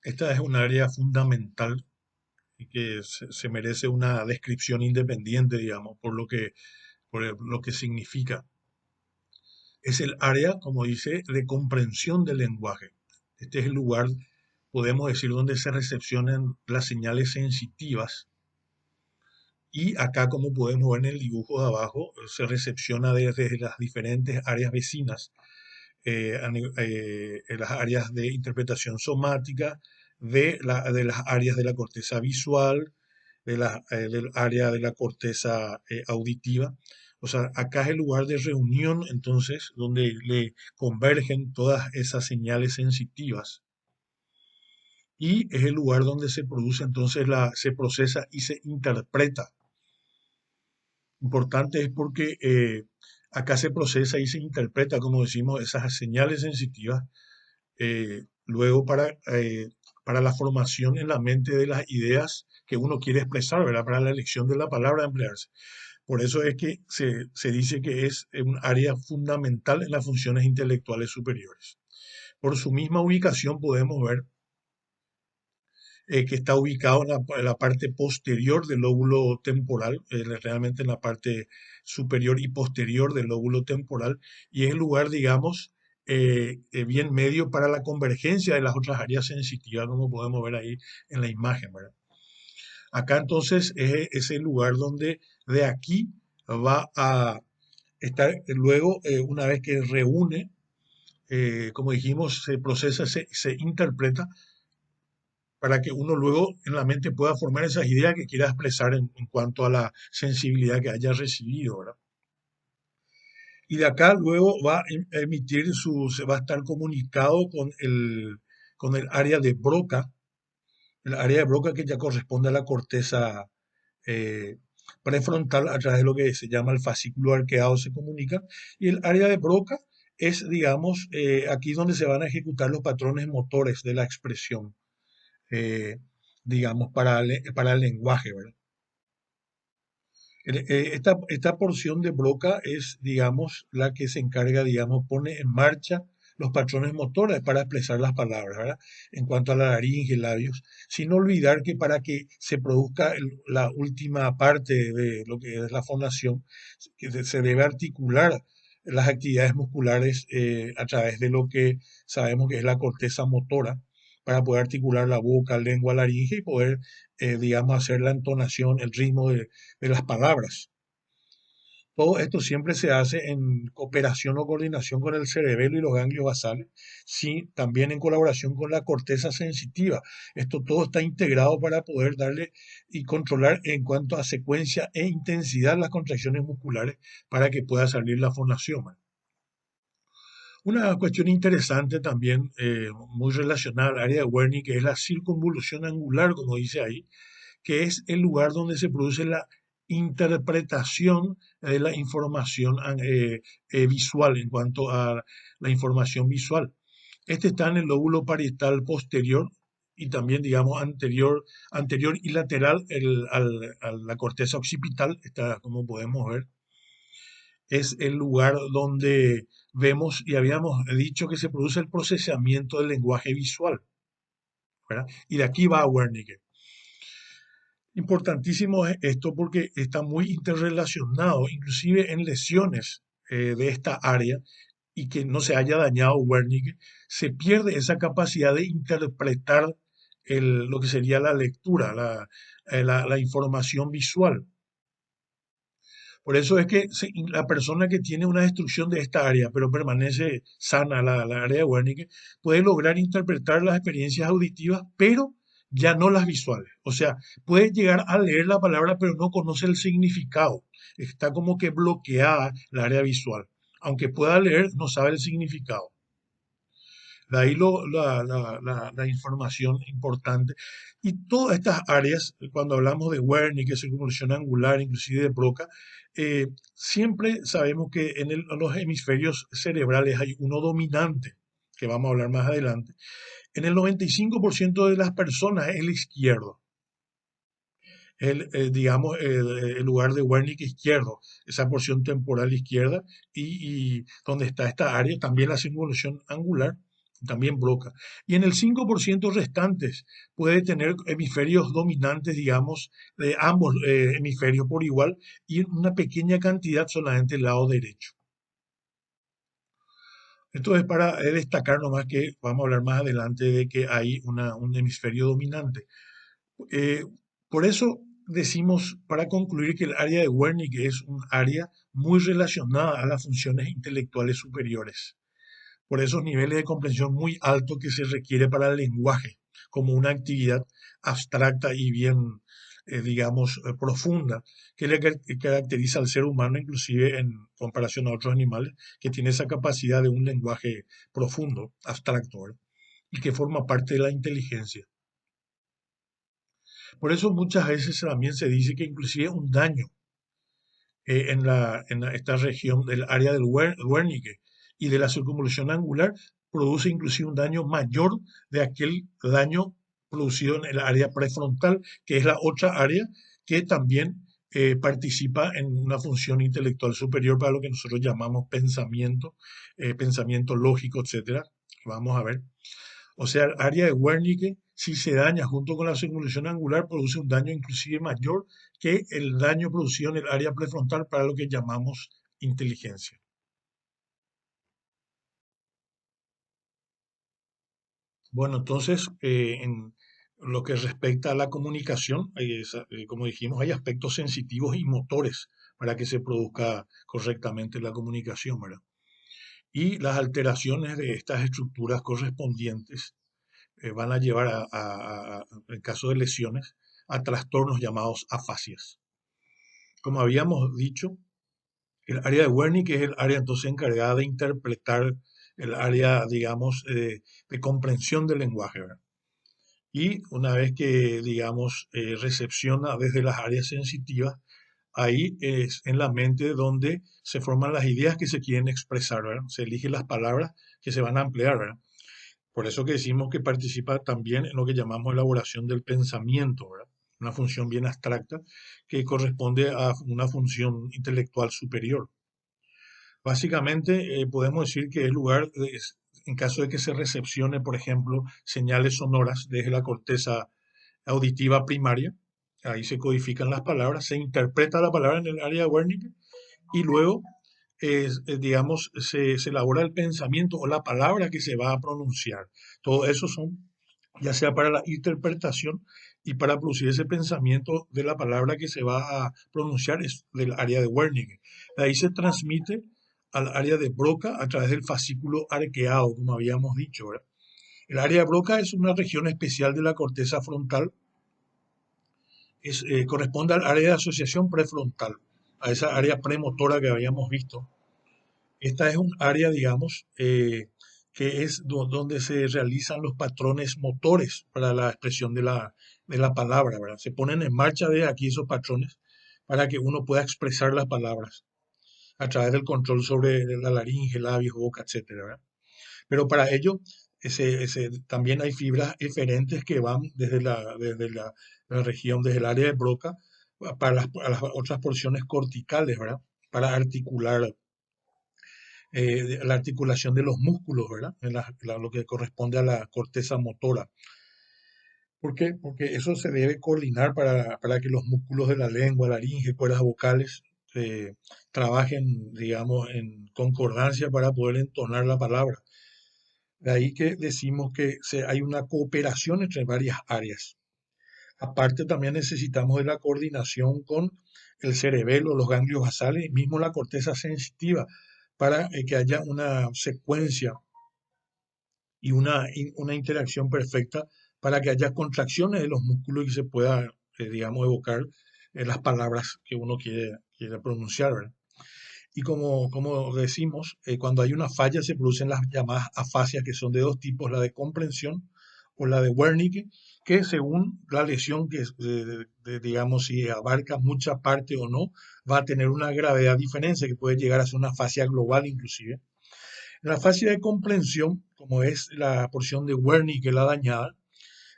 Esta es un área fundamental y que se merece una descripción independiente, digamos, lo que significa. Es el área, como dice, de comprensión del lenguaje. Este es el lugar, podemos decir, donde se recepcionan las señales sensitivas. Y acá, como podemos ver en el dibujo de abajo, se recepciona desde las diferentes áreas vecinas, en las áreas de interpretación somática, de las áreas de la corteza visual, del área de la corteza auditiva. O sea, acá es el lugar de reunión, entonces, donde le convergen todas esas señales sensitivas. Y es el lugar donde se produce, entonces, se procesa y se interpreta. Importante es porque acá se procesa y se interpreta, como decimos, esas señales sensitivas, luego para la formación en la mente de las ideas que uno quiere expresar, ¿verdad? Para la elección de la palabra a emplearse. Por eso es que se dice que es un área fundamental en las funciones intelectuales superiores. Por su misma ubicación podemos ver que está ubicado en la parte posterior del lóbulo temporal, realmente en la parte superior y posterior del lóbulo temporal, y es el lugar, digamos, bien medio para la convergencia de las otras áreas sensitivas, como podemos ver ahí en la imagen, ¿verdad? Acá entonces es el lugar donde de aquí va a estar luego, una vez que reúne, como dijimos, se procesa, se interpreta para que uno luego en la mente pueda formar esas ideas que quiera expresar en cuanto a la sensibilidad que haya recibido, ¿verdad? Y de acá luego va a emitir se va a estar comunicado con el área de Broca, el área de Broca que ya corresponde a la corteza eh, prefrontal a través de lo que se llama el fascículo arqueado se comunica, y el área de Broca es, digamos, aquí donde se van a ejecutar los patrones motores de la expresión, eh, digamos, para el lenguaje, ¿verdad? Esta porción de Broca es, digamos, la que se encarga, digamos, pone en marcha los patrones motores para expresar las palabras, ¿verdad? En cuanto a la laringe, labios, sin olvidar que para que se produzca la última parte de lo que es la fonación, que se debe articular las actividades musculares a través de lo que sabemos que es la corteza motora, para poder articular la boca, lengua, laringe y poder, digamos, hacer la entonación, el ritmo de las palabras. Todo esto siempre se hace en cooperación o coordinación con el cerebelo y los ganglios basales, sí, también en colaboración con la corteza sensitiva. Esto todo está integrado para poder darle y controlar en cuanto a secuencia e intensidad las contracciones musculares para que pueda salir la fonación. Una cuestión interesante también, muy relacionada al área de Wernicke, que es la circunvolución angular, como dice ahí, que es el lugar donde se produce la interpretación de la información visual en cuanto a la información visual. Este está en el lóbulo parietal posterior y también, digamos, anterior y lateral a la corteza occipital, está, como podemos ver, es el lugar donde vemos y habíamos dicho que se produce el procesamiento del lenguaje visual, ¿verdad? Y de aquí va a Wernicke. Importantísimo es esto porque está muy interrelacionado, inclusive en lesiones de esta área y que no se haya dañado Wernicke, se pierde esa capacidad de interpretar lo que sería la lectura, la información visual. Por eso es que la persona que tiene una destrucción de esta área, pero permanece sana la área de Wernicke, puede lograr interpretar las experiencias auditivas, pero ya no las visuales. O sea, puede llegar a leer la palabra, pero no conoce el significado. Está como que bloqueada la área visual. Aunque pueda leer, no sabe el significado. De ahí la información importante. Y todas estas áreas, cuando hablamos de Wernicke, circunvolución angular, inclusive de Broca, siempre sabemos que en los hemisferios cerebrales hay uno dominante, que vamos a hablar más adelante. En el 95% de las personas es el izquierdo. Digamos, el lugar de Wernicke izquierdo, esa porción temporal izquierda, y donde está esta área, también la circunvolución angular, también Broca. Y en el 5% restantes puede tener hemisferios dominantes, digamos, de ambos hemisferios por igual, y una pequeña cantidad solamente el lado derecho. Esto es para destacar nomás que vamos a hablar más adelante de que hay un hemisferio dominante. Eh, por eso decimos, para concluir, que el área de Wernicke es un área muy relacionada a las funciones intelectuales superiores, por esos niveles de comprensión muy altos que se requiere para el lenguaje, como una actividad abstracta y bien, digamos, profunda, que caracteriza al ser humano, inclusive en comparación a otros animales, que tiene esa capacidad de un lenguaje profundo, abstracto, ¿verdad? Y que forma parte de la inteligencia. Por eso muchas veces también se dice que inclusive un daño esta región del área del Wernicke y de la circunvolución angular produce inclusive un daño mayor de aquel daño producido en el área prefrontal, que es la otra área que también participa en una función intelectual superior para lo que nosotros llamamos pensamiento, pensamiento lógico, etcétera. Vamos a ver. O sea, el área de Wernicke, si se daña junto con la circunvolución angular, produce un daño inclusive mayor que el daño producido en el área prefrontal para lo que llamamos inteligencia. Bueno, entonces, en lo que respecta a la comunicación, como dijimos, hay aspectos sensitivos y motores para que se produzca correctamente la comunicación, ¿verdad? Y las alteraciones de estas estructuras correspondientes van a llevar en caso de lesiones, a trastornos llamados afasias. Como habíamos dicho, el área de Wernicke es el área entonces encargada de interpretar el área, digamos, de comprensión del lenguaje, ¿verdad? Y una vez que, digamos, recepciona desde las áreas sensitivas, ahí es en la mente donde se forman las ideas que se quieren expresar, ¿verdad? Se eligen las palabras que se van a emplear, ¿verdad? Por eso que decimos que participa también en lo que llamamos elaboración del pensamiento, ¿verdad? Una función bien abstracta que corresponde a una función intelectual superior. Básicamente, podemos decir que es lugar, en caso de que se recepcione, por ejemplo, señales sonoras desde la corteza auditiva primaria, ahí se codifican las palabras, se interpreta la palabra en el área de Wernicke y luego, digamos, se elabora el pensamiento o la palabra que se va a pronunciar. Todo eso son, ya sea para la interpretación y para producir ese pensamiento de la palabra que se va a pronunciar, es del área de Wernicke. De ahí se transmite al área de Broca a través del fascículo arqueado, como habíamos dicho, ¿verdad? El área de Broca es una región especial de la corteza frontal, corresponde al área de asociación prefrontal, a esa área premotora que habíamos visto. Esta es un área, digamos, que es donde se realizan los patrones motores para la expresión de la palabra, ¿verdad? Se ponen en marcha de aquí esos patrones para que uno pueda expresar las palabras a través del control sobre la laringe, labios, boca, etcétera, ¿verdad? Pero para ello también hay fibras eferentes que van la región, desde el área de Broca, para a las otras porciones corticales, ¿verdad? Para articular la articulación de los músculos, ¿verdad? Lo que corresponde a la corteza motora. ¿Por qué? Porque eso se debe coordinar para que los músculos de la lengua, laringe, cuerdas vocales trabajen, digamos, en concordancia para poder entonar la palabra. De ahí que decimos que hay una cooperación entre varias áreas. Aparte, también necesitamos de la coordinación con el cerebelo, los ganglios basales y mismo la corteza sensitiva para que haya una secuencia y una interacción perfecta para que haya contracciones de los músculos y se pueda, digamos, evocar las palabras que uno quiere pronunciar, ¿verdad? Y como decimos, cuando hay una falla se producen las llamadas afasias, que son de dos tipos, la de comprensión o la de Wernicke, que según la lesión que, digamos, si abarca mucha parte o no, va a tener una gravedad diferente, que puede llegar a ser una afasia global inclusive. En la fase de comprensión, como es la porción de Wernicke la dañada,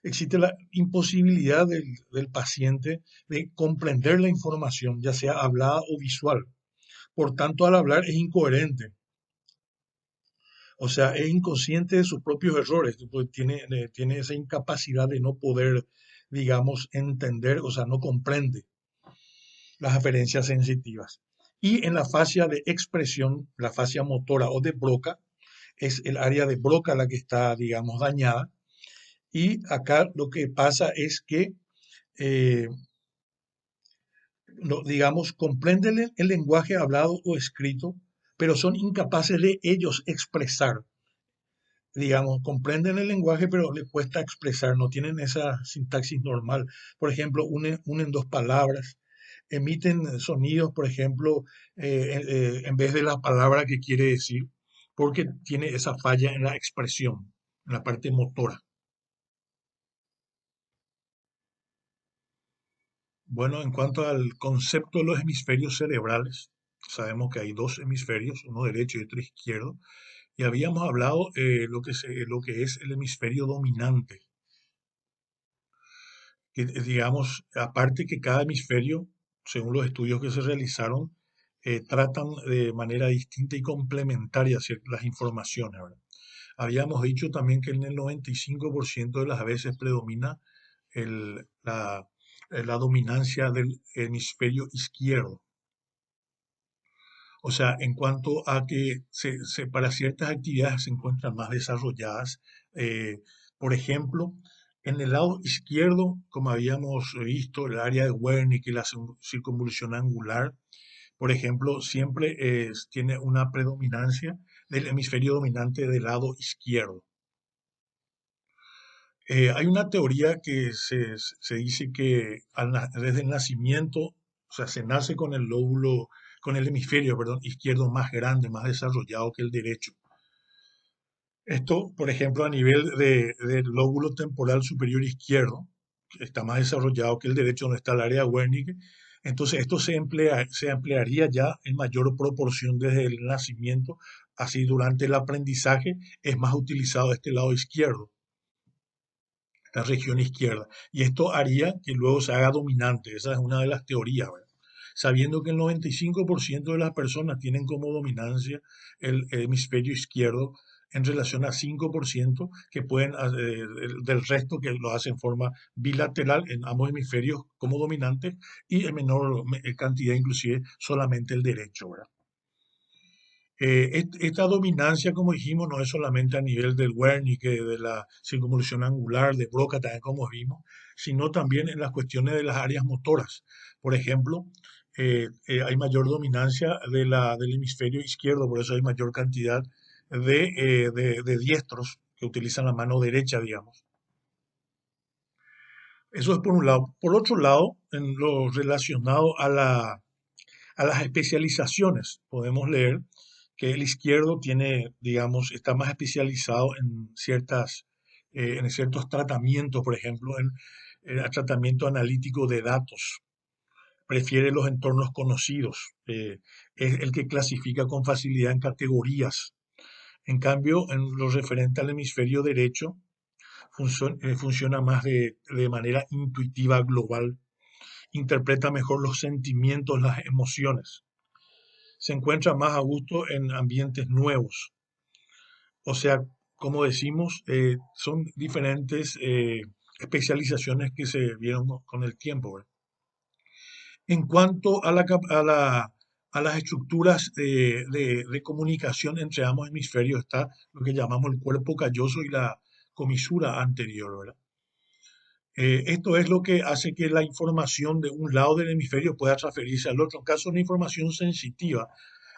existe la imposibilidad del paciente de comprender la información, ya sea hablada o visual. Por tanto, al hablar es incoherente, o sea, es inconsciente de sus propios errores, pues tiene esa incapacidad de no poder, digamos, entender, o sea, no comprende las aferencias sensitivas. Y en la fascia de expresión, la fascia motora o de Broca, es el área de Broca la que está, digamos, dañada. Y acá lo que pasa es que, eh, no, digamos, comprenden el lenguaje hablado o escrito, pero son incapaces de ellos expresar. Digamos, comprenden el lenguaje, pero les cuesta expresar, no tienen esa sintaxis normal. Por ejemplo, unen dos palabras, emiten sonidos, por ejemplo, en vez de la palabra que quiere decir, porque tiene esa falla en la expresión, en la parte motora. Bueno, en cuanto al concepto de los hemisferios cerebrales, sabemos que hay dos hemisferios, uno derecho y otro izquierdo, y habíamos hablado lo que es el hemisferio dominante, que digamos, aparte que cada hemisferio, según los estudios que se realizaron, tratan de manera distinta y complementaria las informaciones, ¿verdad? Habíamos dicho también que en el 95% de las veces predomina el- la, la dominancia del hemisferio izquierdo. O sea, en cuanto a que para ciertas actividades se encuentran más desarrolladas, eh, por ejemplo, en el lado izquierdo, como habíamos visto, el área de Wernicke y la circunvolución angular, por ejemplo, siempre tiene una predominancia del hemisferio dominante del lado izquierdo. Hay una teoría que se dice que desde el nacimiento, o sea, se nace con el lóbulo, con el hemisferio, perdón, izquierdo más grande, más desarrollado que el derecho. Esto, por ejemplo, a nivel del lóbulo temporal superior izquierdo, que está más desarrollado que el derecho, donde está el área de Wernicke, Entonces, esto se emplearía ya en mayor proporción desde el nacimiento, así durante el aprendizaje es más utilizado este lado izquierdo, la región izquierda. Y esto haría que luego se haga dominante, esa es una de las teorías, ¿verdad? Sabiendo que el 95% de las personas tienen como dominancia el hemisferio izquierdo en relación a 5% que pueden, del resto que lo hacen en forma bilateral en ambos hemisferios como dominantes y en menor cantidad inclusive solamente el derecho, ¿verdad? Esta dominancia, como dijimos, no es solamente a nivel del Wernicke, de la circunvolución angular, de Broca, también como vimos, sino también en las cuestiones de las áreas motoras. Por ejemplo, hay mayor dominancia del hemisferio izquierdo, por eso hay mayor cantidad de diestros que utilizan la mano derecha, digamos. Eso es por un lado. Por otro lado, en lo relacionado a las especializaciones, podemos leer que el izquierdo tiene, digamos, está más especializado en ciertos tratamientos, por ejemplo, en el tratamiento analítico de datos. Prefiere los entornos conocidos, es el que clasifica con facilidad en categorías. En cambio, en lo referente al hemisferio derecho, funciona más de manera intuitiva global, interpreta mejor los sentimientos, las emociones, se encuentra más a gusto en ambientes nuevos. O sea, como decimos, son diferentes especializaciones que se vieron con el tiempo, ¿verdad? En cuanto a las estructuras de comunicación entre ambos hemisferios, está lo que llamamos el cuerpo calloso y la comisura anterior, ¿verdad? Esto es lo que hace que la información de un lado del hemisferio pueda transferirse al otro. En caso de una información sensitiva,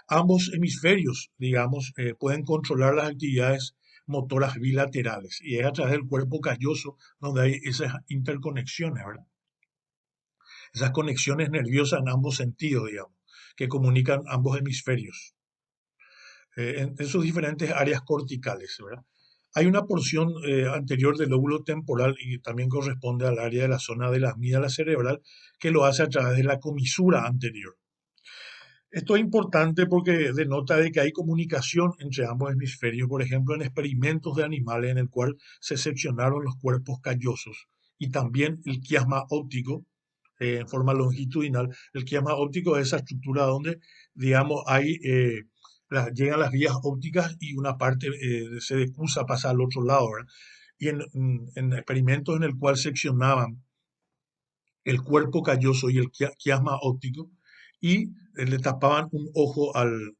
ambos hemisferios, digamos, pueden controlar las actividades motoras bilaterales y es a través del cuerpo calloso donde hay esas interconexiones, ¿verdad? Esas conexiones nerviosas en ambos sentidos, digamos, que comunican ambos hemisferios, en sus diferentes áreas corticales, ¿verdad? Hay una porción anterior del lóbulo temporal y también corresponde al área de la zona de la amígdala cerebral que lo hace a través de la comisura anterior. Esto es importante porque denota de que hay comunicación entre ambos hemisferios, por ejemplo, en experimentos de animales en el cual se seccionaron los cuerpos callosos y también el quiasma óptico en forma longitudinal. El quiasma óptico es esa estructura donde, digamos, llegan las vías ópticas y una parte se decusa, pasa al otro lado, ¿verdad? Y en experimentos en el cual seccionaban el cuerpo calloso y el quiasma óptico y le tapaban un ojo en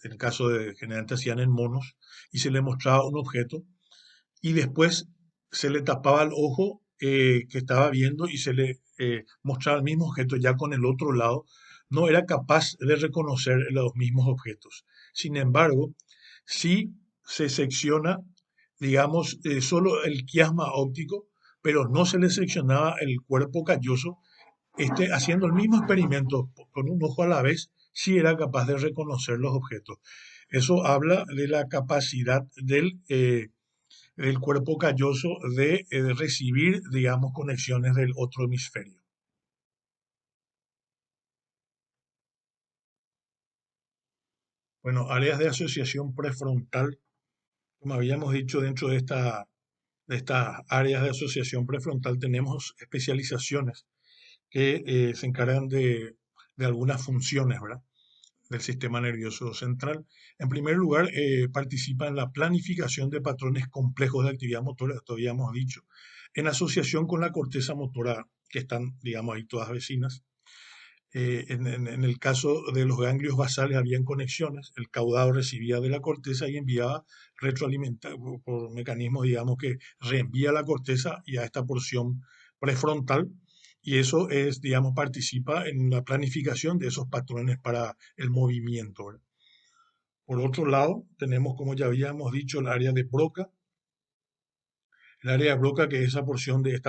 el caso de generalmente hacían en monos, y se le mostraba un objeto y después se le tapaba el ojo que estaba viendo y se le mostraba el mismo objeto ya con el otro lado, no era capaz de reconocer los mismos objetos. Sin embargo, sí se secciona, digamos, solo el quiasma óptico, pero no se le seccionaba el cuerpo calloso, haciendo el mismo experimento con un ojo a la vez, sí era capaz de reconocer los objetos. Eso habla de la capacidad del cuerpo calloso de recibir, digamos, conexiones del otro hemisferio. Bueno, áreas de asociación prefrontal, como habíamos dicho, dentro de estas áreas de asociación prefrontal tenemos especializaciones que se encargan de algunas funciones, ¿verdad? Del sistema nervioso central. En primer lugar, participa en la planificación de patrones complejos de actividad motora, esto habíamos dicho, en asociación con la corteza motora, que están, digamos, ahí todas vecinas. En el caso de los ganglios basales habían conexiones, el caudado recibía de la corteza y enviaba por mecanismos, digamos, que reenvía la corteza y a esta porción prefrontal, y eso es, digamos, participa en la planificación de esos patrones para el movimiento, ¿verdad? Por otro lado, tenemos, como ya habíamos dicho, el área de Broca. El área de Broca, que es esa porción que es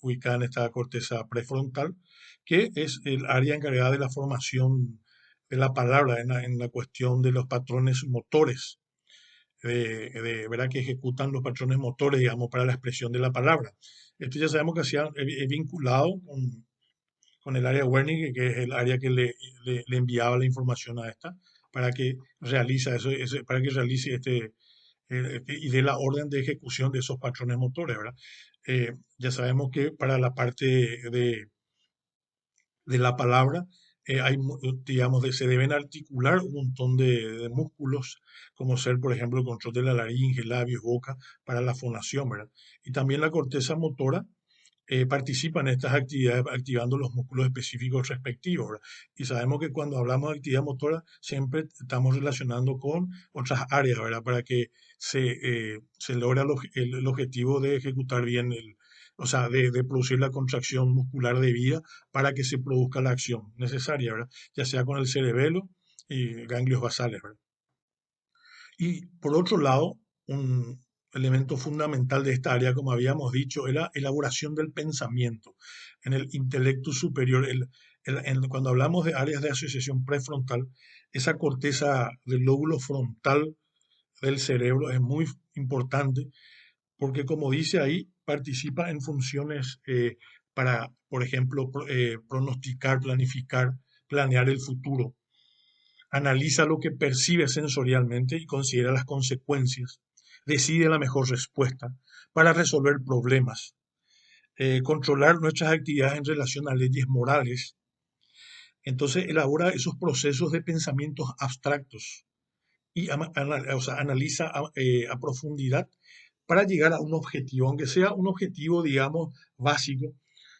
ubicada en esta corteza prefrontal, que es el área encargada de la formación de la palabra en la cuestión de los patrones motores, ¿verdad? Que ejecutan los patrones motores, digamos, para la expresión de la palabra. Esto ya sabemos que se ha vinculado con el área Wernicke, que es el área que le enviaba la información a esta, para que para que realice y dé la orden de ejecución de esos patrones motores, ¿verdad? Ya sabemos que para la parte de la palabra, digamos, se deben articular un montón de músculos, como ser, por ejemplo, el control de la laringe, labios, boca, para la fonación, ¿verdad? Y también la corteza motora participa en estas actividades activando los músculos específicos respectivos, ¿verdad? Y sabemos que cuando hablamos de actividad motora siempre estamos relacionando con otras áreas, ¿verdad? Para que se logre el objetivo de ejecutar bien o sea, de producir la contracción muscular debida para que se produzca la acción necesaria, ¿verdad? Ya sea con el cerebelo y ganglios basales, ¿verdad? Y por otro lado, un elemento fundamental de esta área, como habíamos dicho, es la elaboración del pensamiento en el intelecto superior. Cuando hablamos de áreas de asociación prefrontal, esa corteza del lóbulo frontal del cerebro es muy importante porque, como dice ahí, participa en funciones para, por ejemplo, pronosticar, planificar, planear el futuro. Analiza lo que percibe sensorialmente y considera las consecuencias. Decide la mejor respuesta para resolver problemas. Controlar nuestras actividades en relación a leyes morales. Entonces elabora esos procesos de pensamientos abstractos y o sea, analiza a profundidad para llegar a un objetivo, aunque sea un objetivo, digamos, básico,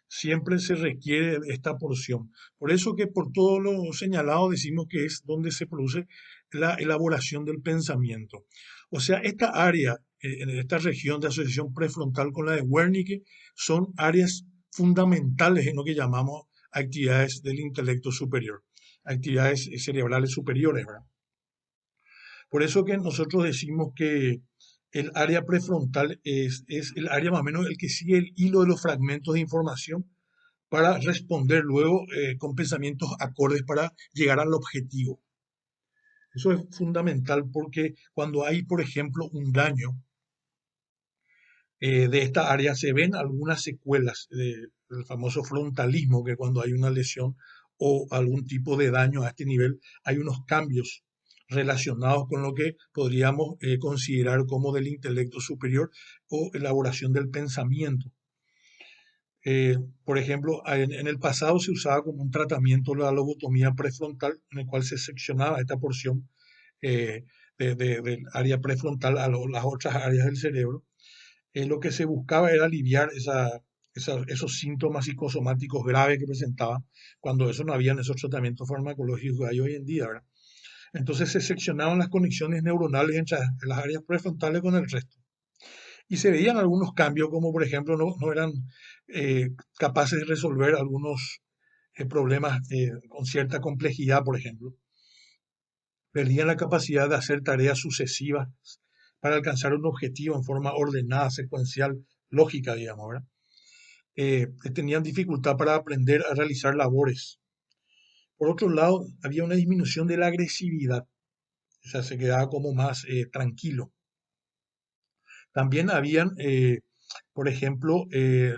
siempre se requiere esta porción. Por eso que por todo lo señalado decimos que es donde se produce la elaboración del pensamiento. O sea, esta área, en esta región de asociación prefrontal con la de Wernicke, son áreas fundamentales en lo que llamamos actividades del intelecto superior, actividades cerebrales superiores, ¿verdad? Por eso que nosotros decimos que el área prefrontal es el área más o menos el que sigue el hilo de los fragmentos de información para responder luego con pensamientos acordes para llegar al objetivo. Eso es fundamental porque cuando hay, por ejemplo, un daño de esta área, se ven algunas secuelas del famoso frontalismo, que cuando hay una lesión o algún tipo de daño a este nivel, hay unos cambios relacionados con lo que podríamos considerar como del intelecto superior o elaboración del pensamiento. Por ejemplo, en el pasado se usaba como un tratamiento la lobotomía prefrontal, en el cual se seccionaba esta porción eh, del área prefrontal a las otras áreas del cerebro. Lo que se buscaba era aliviar esos síntomas psicosomáticos graves que presentaba, cuando eso no había en esos tratamientos farmacológicos que hay hoy en día, ¿verdad? Entonces se seccionaban las conexiones neuronales entre las áreas prefrontales con el resto. Y se veían algunos cambios, como por ejemplo no eran capaces de resolver algunos problemas con cierta complejidad, por ejemplo. Perdían la capacidad de hacer tareas sucesivas para alcanzar un objetivo en forma ordenada, secuencial, lógica, digamos, ¿verdad? Tenían dificultad para aprender a realizar labores. Por otro lado, había una disminución de la agresividad, o sea, se quedaba como más tranquilo. También habían, por ejemplo,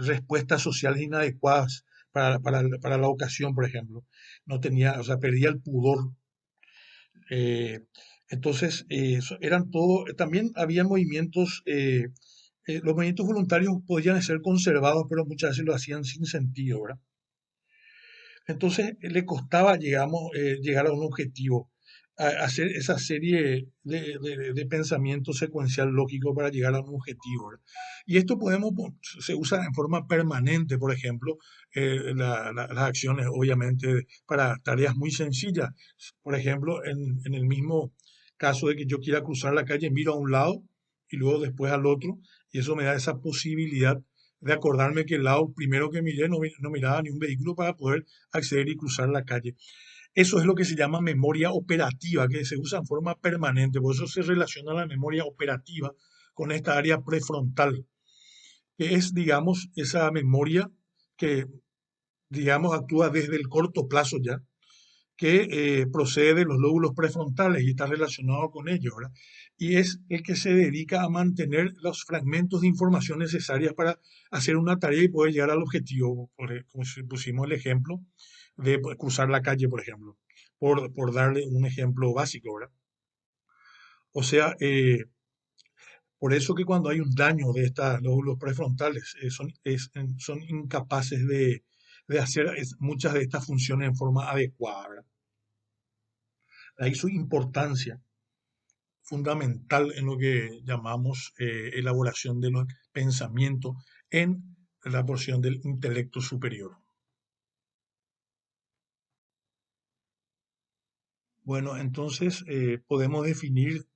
respuestas sociales inadecuadas para la ocasión, por ejemplo. No tenía, o sea, perdía el pudor. eh, entonces, eran todo, también había movimientos, los movimientos voluntarios podían ser conservados, pero muchas veces lo hacían sin sentido, ¿verdad? Entonces le costaba, digamos, llegar a un objetivo, hacer esa serie de pensamientos secuencial lógico para llegar a un objetivo, ¿verdad? Y esto se usa en forma permanente, por ejemplo, las acciones, obviamente, para tareas muy sencillas. Por ejemplo, en el mismo caso de que yo quiera cruzar la calle, miro a un lado y luego después al otro, y eso me da esa posibilidad de acordarme que el lado primero que miré no miraba ni un vehículo para poder acceder y cruzar la calle. Eso es lo que se llama memoria operativa, que se usa en forma permanente. Por eso se relaciona la memoria operativa con esta área prefrontal, que es, digamos, esa memoria que, digamos, actúa desde el corto plazo ya, que procede de los lóbulos prefrontales y está relacionado con ellos, ¿verdad? Y es el que se dedica a mantener los fragmentos de información necesarias para hacer una tarea y poder llegar al objetivo, como si pusimos el ejemplo de cruzar la calle, por ejemplo, por darle un ejemplo básico, ¿verdad? O sea, por eso que cuando hay un daño de estos lóbulos prefrontales, son incapaces de hacer muchas de estas funciones en forma adecuada, ¿verdad? De ahí su importancia fundamental en lo que llamamos elaboración de los pensamientos en la porción del intelecto superior. Bueno, entonces podemos definir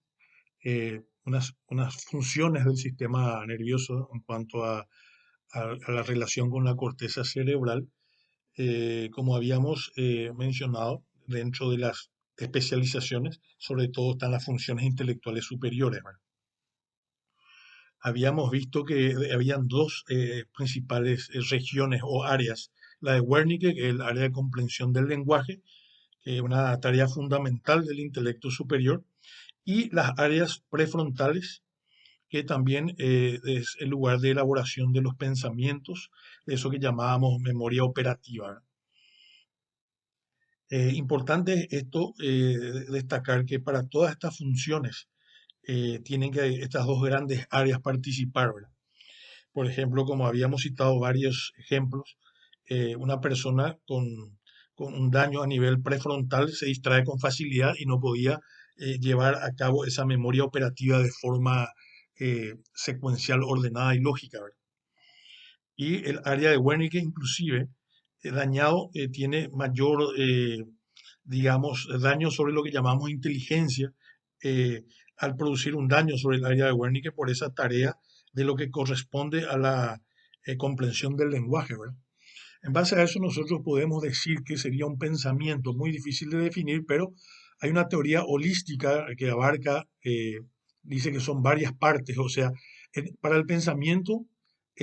unas funciones del sistema nervioso en cuanto a la relación con la corteza cerebral, como habíamos mencionado, dentro de las especializaciones, sobre todo están las funciones intelectuales superiores, ¿verdad? Habíamos visto que habían dos principales regiones o áreas, la de Wernicke, que es el área de comprensión del lenguaje, que es una tarea fundamental del intelecto superior, y las áreas prefrontales, que también es el lugar de elaboración de los pensamientos, de eso que llamábamos memoria operativa. Importante esto destacar que para todas estas funciones tienen que estas dos grandes áreas participar, ¿verdad? Por ejemplo, como habíamos citado varios ejemplos, una persona con un daño a nivel prefrontal se distrae con facilidad y no podía llevar a cabo esa memoria operativa de forma secuencial, ordenada y lógica, ¿verdad? Y el área de Wernicke inclusive dañado tiene mayor, digamos, daño sobre lo que llamamos inteligencia eh, al producir un daño sobre el área de Wernicke por esa tarea de lo que corresponde a la comprensión del lenguaje, ¿verdad? En base a eso nosotros podemos decir que sería un pensamiento muy difícil de definir, pero hay una teoría holística que abarca, dice que son varias partes, o sea, para el pensamiento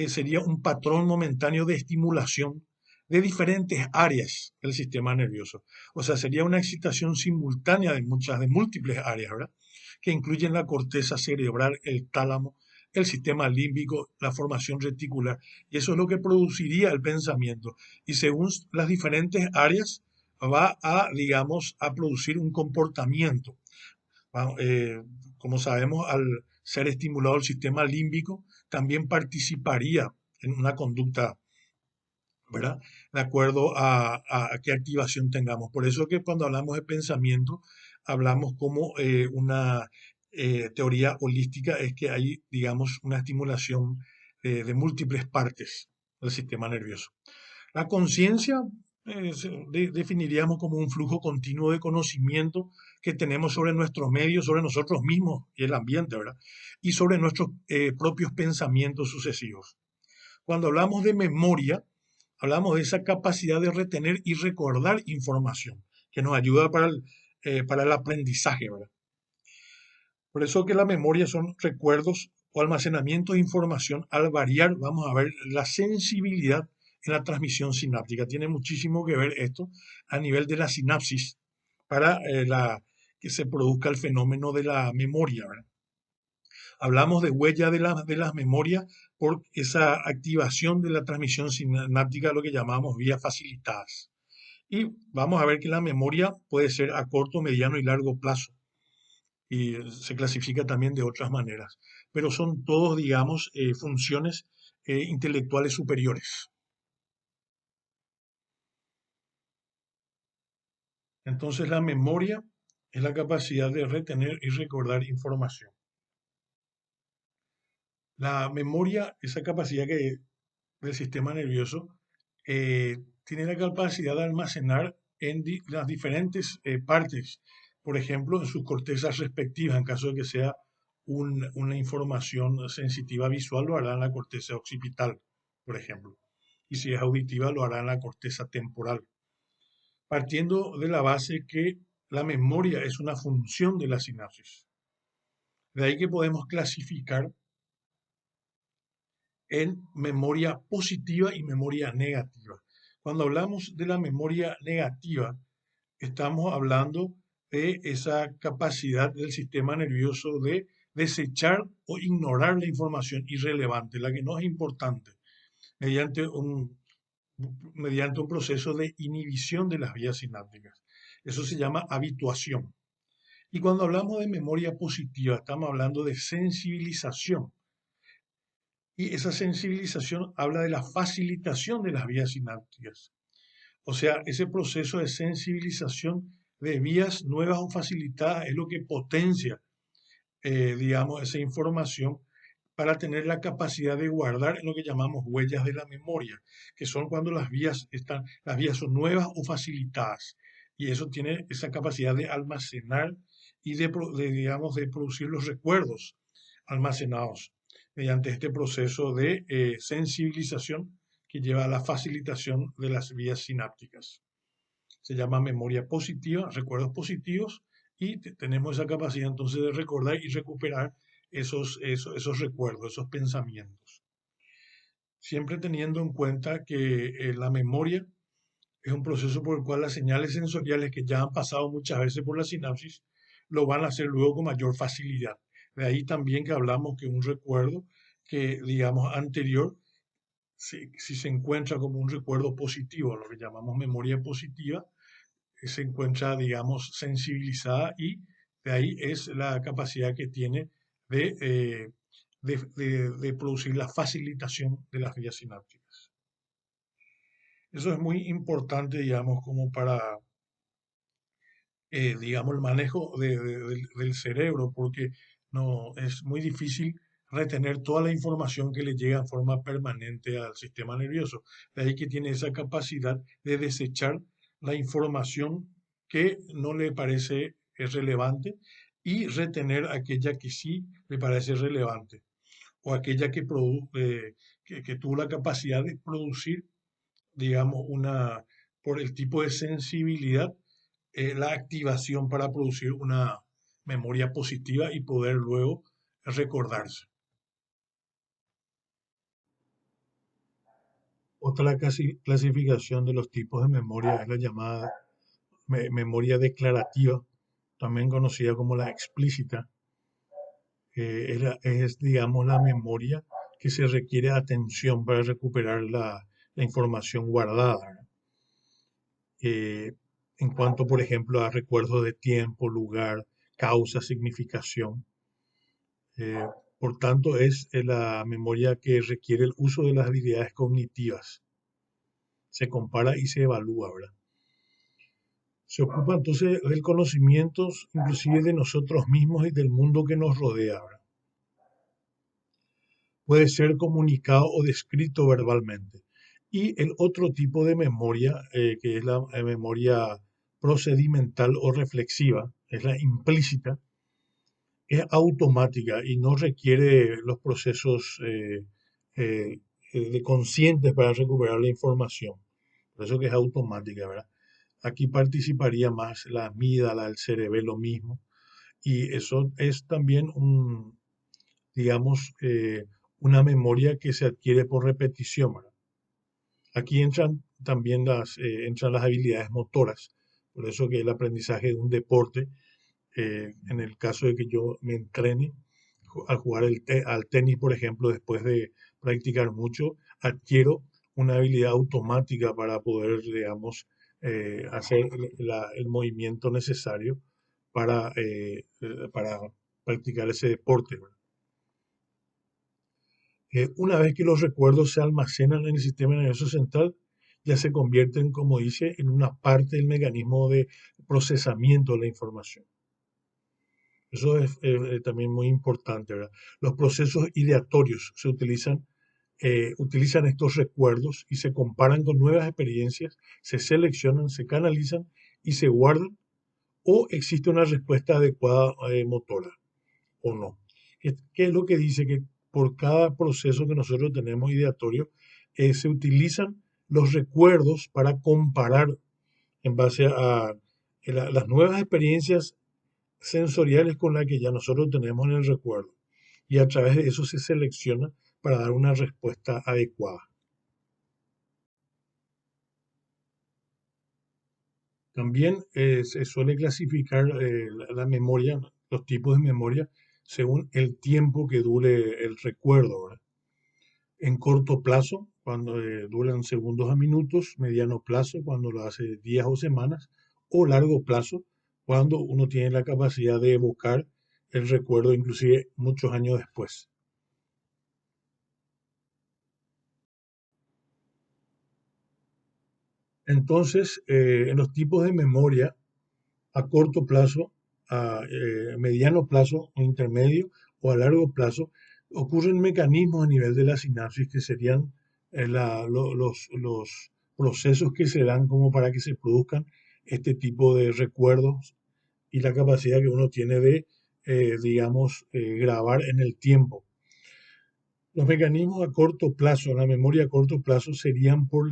sería un patrón momentáneo de estimulación de diferentes áreas del sistema nervioso. O sea, sería una excitación simultánea de múltiples áreas, ¿verdad? Que incluyen la corteza cerebral, el tálamo, el sistema límbico, la formación reticular. Y eso es lo que produciría el pensamiento. Y según las diferentes áreas, va a, digamos, a producir un comportamiento. Como sabemos, al ser estimulado el sistema límbico, también participaría en una conducta, ¿verdad? De acuerdo a qué activación tengamos. Por eso que cuando hablamos de pensamiento, hablamos como una teoría holística, es que hay, digamos, una estimulación de múltiples partes del sistema nervioso. La conciencia definiríamos como un flujo continuo de conocimiento que tenemos sobre nuestro medio, sobre nosotros mismos y el ambiente, ¿verdad? Y sobre nuestros propios pensamientos sucesivos. Cuando hablamos de memoria, hablamos de esa capacidad de retener y recordar información que nos ayuda para el aprendizaje, ¿verdad? Por eso que la memoria son recuerdos o almacenamiento de información. Al variar, vamos a ver la sensibilidad en la transmisión sináptica. Tiene muchísimo que ver esto a nivel de la sinapsis para que se produzca el fenómeno de la memoria, ¿verdad? Hablamos de huella de las memorias por esa activación de la transmisión sináptica, lo que llamamos vías facilitadas. Y vamos a ver que la memoria puede ser a corto, mediano y largo plazo. Y se clasifica también de otras maneras. Pero son todos, digamos, funciones intelectuales superiores. Entonces la memoria es la capacidad de retener y recordar información. La memoria, esa capacidad del sistema nervioso, tiene la capacidad de almacenar en las diferentes partes, por ejemplo, en sus cortezas respectivas, en caso de que sea una información sensitiva visual, lo hará en la corteza occipital, por ejemplo. Y si es auditiva, lo hará en la corteza temporal. Partiendo de la base que la memoria es una función de la sinapsis. De ahí que podemos clasificar en memoria positiva y memoria negativa. Cuando hablamos de la memoria negativa, estamos hablando de esa capacidad del sistema nervioso de desechar o ignorar la información irrelevante, la que no es importante, mediante un, mediante un proceso de inhibición de las vías sinápticas. Eso se llama habituación. Y cuando hablamos de memoria positiva, estamos hablando de sensibilización. Y esa sensibilización habla de la facilitación de las vías sinápticas. O sea, ese proceso de sensibilización de vías nuevas o facilitadas es lo que potencia, digamos, esa información para tener la capacidad de guardar en lo que llamamos huellas de la memoria, que son cuando las vías son nuevas o facilitadas. Y eso tiene esa capacidad de almacenar y digamos, de producir los recuerdos almacenados mediante este proceso de sensibilización que lleva a la facilitación de las vías sinápticas. Se llama memoria positiva, recuerdos positivos, y tenemos esa capacidad entonces de recordar y recuperar esos recuerdos, esos pensamientos. Siempre teniendo en cuenta que la memoria es un proceso por el cual las señales sensoriales que ya han pasado muchas veces por la sinapsis lo van a hacer luego con mayor facilidad. De ahí también que hablamos que un recuerdo que, digamos, anterior, si se encuentra como un recuerdo positivo, lo que llamamos memoria positiva, se encuentra, digamos, sensibilizada y de ahí es la capacidad que tiene de producir la facilitación de las vías sinápticas. Eso es muy importante, digamos, como para, digamos, el manejo del cerebro, porque no, es muy difícil retener toda la información que le llega en forma permanente al sistema nervioso. De ahí que tiene esa capacidad de desechar la información que no le parece relevante y retener aquella que sí le parece relevante o aquella que tuvo la capacidad de producir, digamos, por el tipo de sensibilidad, la activación para producir una memoria positiva y poder luego recordarse. Otra clasificación de los tipos de memoria es la llamada memoria declarativa, también conocida como la explícita. Digamos, la memoria que se requiere atención para recuperar la información guardada. eh, en cuanto, por ejemplo, a recuerdos de tiempo, lugar, causa, significación. Eh, por tanto, es la memoria que requiere el uso de las habilidades cognitivas. Se compara y se evalúa, ¿verdad? Se ocupa entonces del conocimiento, inclusive de nosotros mismos y del mundo que nos rodea, ¿verdad? Puede ser comunicado o descrito verbalmente. Y el otro tipo de memoria, que es la memoria procedimental o reflexiva, es la implícita, es automática y no requiere los procesos de conscientes para recuperar la información. Por eso que es automática, ¿verdad? Aquí participaría más la amígdala, el cerebelo mismo, y eso es también digamos, una memoria que se adquiere por repetición, ¿verdad? Aquí entran las habilidades motoras, por eso que el aprendizaje de un deporte, en el caso de que yo me entrene al jugar al tenis, por ejemplo, después de practicar mucho, adquiero una habilidad automática para poder, digamos, hacer el movimiento necesario para practicar ese deporte, ¿verdad? Una vez que los recuerdos se almacenan en el sistema nervioso central, ya se convierten, como dice, en una parte del mecanismo de procesamiento de la información. Eso es también muy importante, ¿verdad? Los procesos ideatorios utilizan estos recuerdos y se comparan con nuevas experiencias, se seleccionan, se canalizan y se guardan, o existe una respuesta adecuada motora o no. ¿Qué es lo que dice? Que por cada proceso que nosotros tenemos ideatorio, se utilizan los recuerdos para comparar en base a las nuevas experiencias sensoriales con las que ya nosotros tenemos en el recuerdo. Y a través de eso se selecciona para dar una respuesta adecuada. También se suele clasificar la memoria, los tipos de memoria, según el tiempo que dure el recuerdo, ¿verdad? En corto plazo, cuando duran segundos a minutos; mediano plazo, cuando lo hace días o semanas; o largo plazo, cuando uno tiene la capacidad de evocar el recuerdo inclusive muchos años después. Entonces, en los tipos de memoria, a corto plazo, a mediano plazo o intermedio o a largo plazo, ocurren mecanismos a nivel de la sinapsis que serían los procesos que se dan como para que se produzcan este tipo de recuerdos y la capacidad que uno tiene de, digamos, grabar en el tiempo. Los mecanismos a corto plazo, la memoria a corto plazo, serían por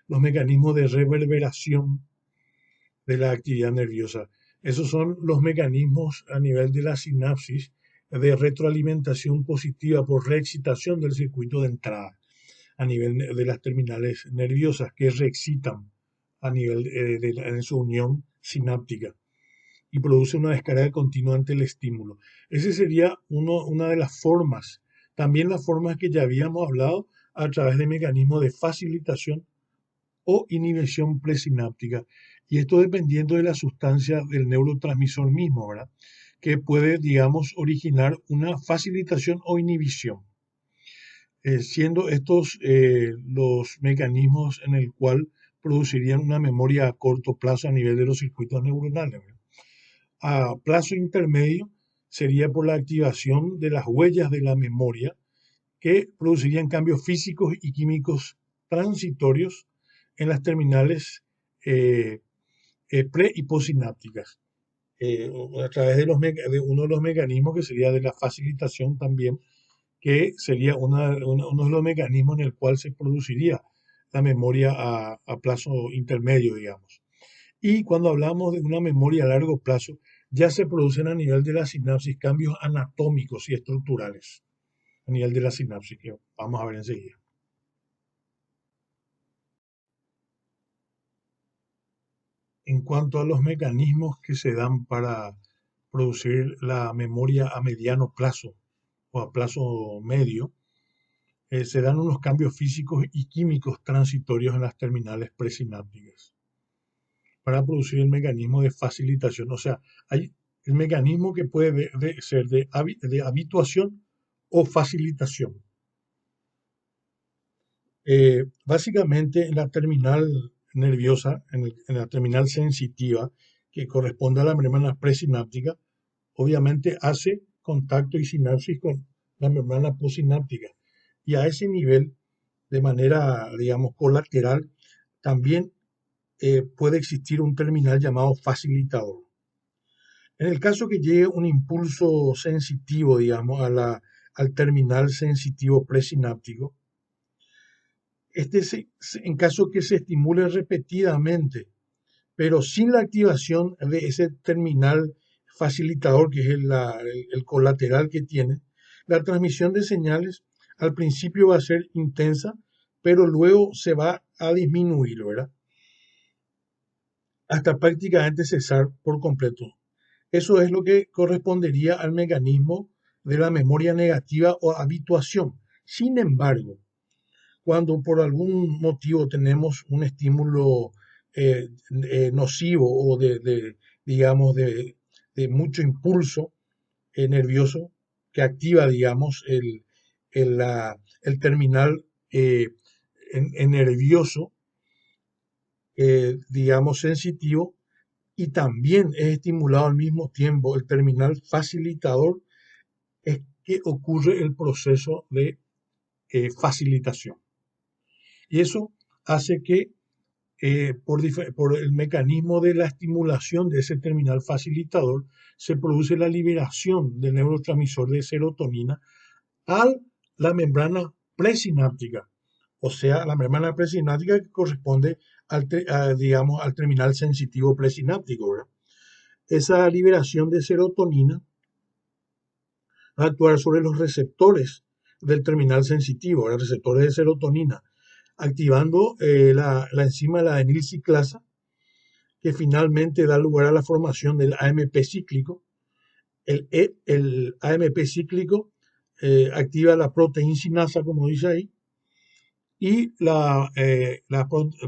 los mecanismos de reverberación de la actividad nerviosa. Esos son los mecanismos a nivel de la sinapsis de retroalimentación positiva por reexcitación del circuito de entrada a nivel de las terminales nerviosas que reexcitan a nivel en su unión sináptica y produce una descarga continua ante el estímulo. Ese sería una de las formas. También las formas que ya habíamos hablado a través de mecanismos de facilitación o inhibición presináptica. Y esto dependiendo de la sustancia del neurotransmisor mismo, ¿verdad? Que puede, digamos, originar una facilitación o inhibición. Siendo estos los mecanismos en el cual producirían una memoria a corto plazo a nivel de los circuitos neuronales, ¿verdad? A plazo intermedio sería por la activación de las huellas de la memoria que producirían cambios físicos y químicos transitorios en las terminales eh, pre y postsinápticas, a través de uno de los mecanismos que sería de la facilitación también, que sería uno de los mecanismos en el cual se produciría la memoria a plazo intermedio, digamos. Y cuando hablamos de una memoria a largo plazo, ya se producen a nivel de la sinapsis cambios anatómicos y estructurales a nivel de la sinapsis, que vamos a ver enseguida. En cuanto a los mecanismos que se dan para producir la memoria a mediano plazo o a plazo medio, se dan unos cambios físicos y químicos transitorios en las terminales presinápticas para producir el mecanismo de facilitación. O sea, hay el mecanismo que puede ser de habituación o facilitación. Básicamente en la terminal nerviosa, en la terminal sensitiva, que corresponde a la membrana presináptica, obviamente hace contacto y sinapsis con la membrana postsináptica. Y a ese nivel, de manera, digamos, colateral, también puede existir un terminal llamado facilitador. En el caso que llegue un impulso sensitivo, digamos, al terminal sensitivo presináptico, en caso que se estimule repetidamente, pero sin la activación de ese terminal facilitador, que es el colateral que tiene, la transmisión de señales al principio va a ser intensa, pero luego se va a disminuir, ¿verdad? Hasta prácticamente cesar por completo. Eso es lo que correspondería al mecanismo de la memoria negativa o habituación. Sin embargo, cuando por algún motivo tenemos un estímulo nocivo o digamos, de mucho impulso nervioso que activa, digamos, el terminal nervioso, digamos, sensitivo, y también es estimulado al mismo tiempo el terminal facilitador, es que ocurre el proceso de facilitación. Y eso hace que por el mecanismo de la estimulación de ese terminal facilitador se produce la liberación del neurotransmisor de serotonina a la membrana presináptica, o sea, la membrana presináptica que corresponde digamos, al terminal sensitivo presináptico, ¿verdad? Esa liberación de serotonina va a actuar sobre los receptores del terminal sensitivo, los receptores de serotonina, activando la enzima de la adenilciclasa, que finalmente da lugar a la formación del AMP cíclico. El AMP cíclico activa la proteincinasa, como dice ahí, y la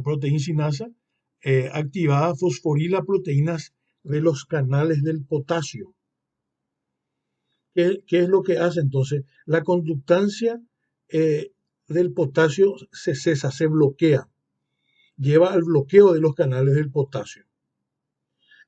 proteincinasa activada fosforila proteínas de los canales del potasio. ¿Qué es lo que hace entonces? La conductancia del potasio se cesa, se bloquea, lleva al bloqueo de los canales del potasio.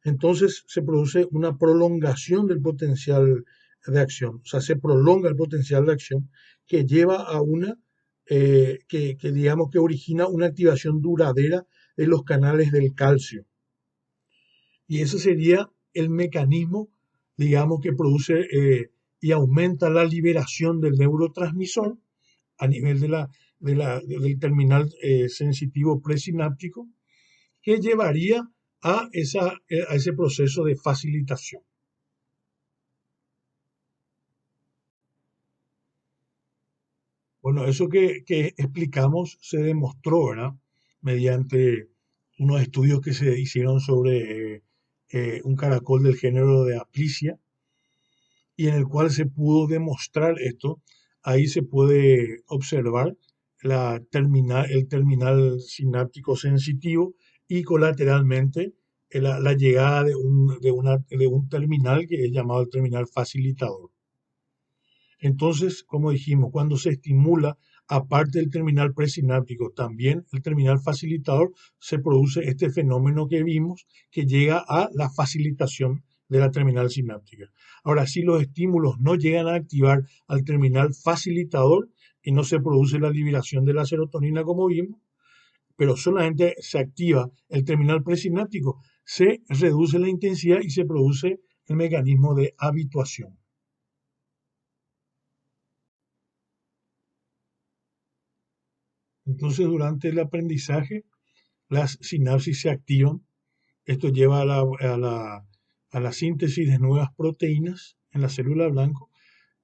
Entonces se produce una prolongación del potencial de acción, o sea, se prolonga el potencial de acción que lleva a una, que digamos que origina una activación duradera de los canales del calcio. Y ese sería el mecanismo, digamos, que produce y aumenta la liberación del neurotransmisor a nivel del terminal sensitivo presináptico, que llevaría a ese proceso de facilitación. Bueno, eso que explicamos se demostró, ¿verdad? Mediante unos estudios que se hicieron sobre un caracol del género de Aplicia, y en el cual se pudo demostrar esto. Ahí se puede observar el terminal sináptico sensitivo y colateralmente la llegada de un terminal que es llamado el terminal facilitador. Entonces, como dijimos, cuando se estimula, aparte del terminal presináptico, también el terminal facilitador, se produce este fenómeno que vimos, que llega a la facilitación de la terminal sináptica. Ahora, si los estímulos no llegan a activar al terminal facilitador y no se produce la liberación de la serotonina como vimos, pero solamente se activa el terminal presináptico, se reduce la intensidad y se produce el mecanismo de habituación. Entonces, durante el aprendizaje, las sinapsis se activan. Esto lleva a la síntesis de nuevas proteínas en la célula blanco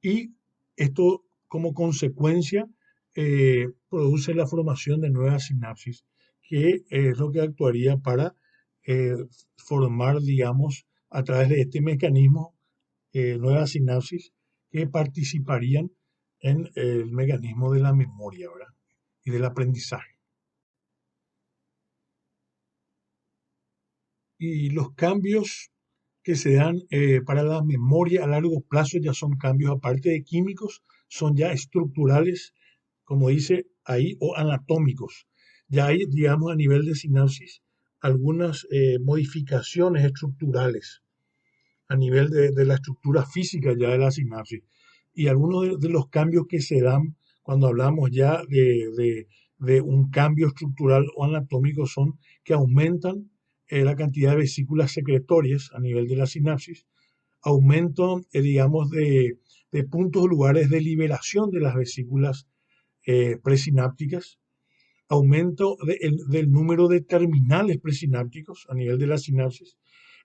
y esto, como consecuencia, produce la formación de nuevas sinapsis, que es lo que actuaría para eh, formar, digamos, a través de este mecanismo, nuevas sinapsis que participarían en el mecanismo de la memoria, ¿verdad? Y del aprendizaje. Y los cambios que se dan para la memoria a largo plazo ya son cambios, aparte de químicos, son ya estructurales, como dice ahí, o anatómicos. Ya hay, digamos, a nivel de sinapsis, algunas modificaciones estructurales a nivel de la estructura física ya de la sinapsis. Y algunos de los cambios que se dan cuando hablamos ya de un cambio estructural o anatómico son que aumentan la cantidad de vesículas secretorias a nivel de la sinapsis, aumento, digamos, de puntos o lugares de liberación de las vesículas presinápticas, aumento del número de terminales presinápticos a nivel de la sinapsis,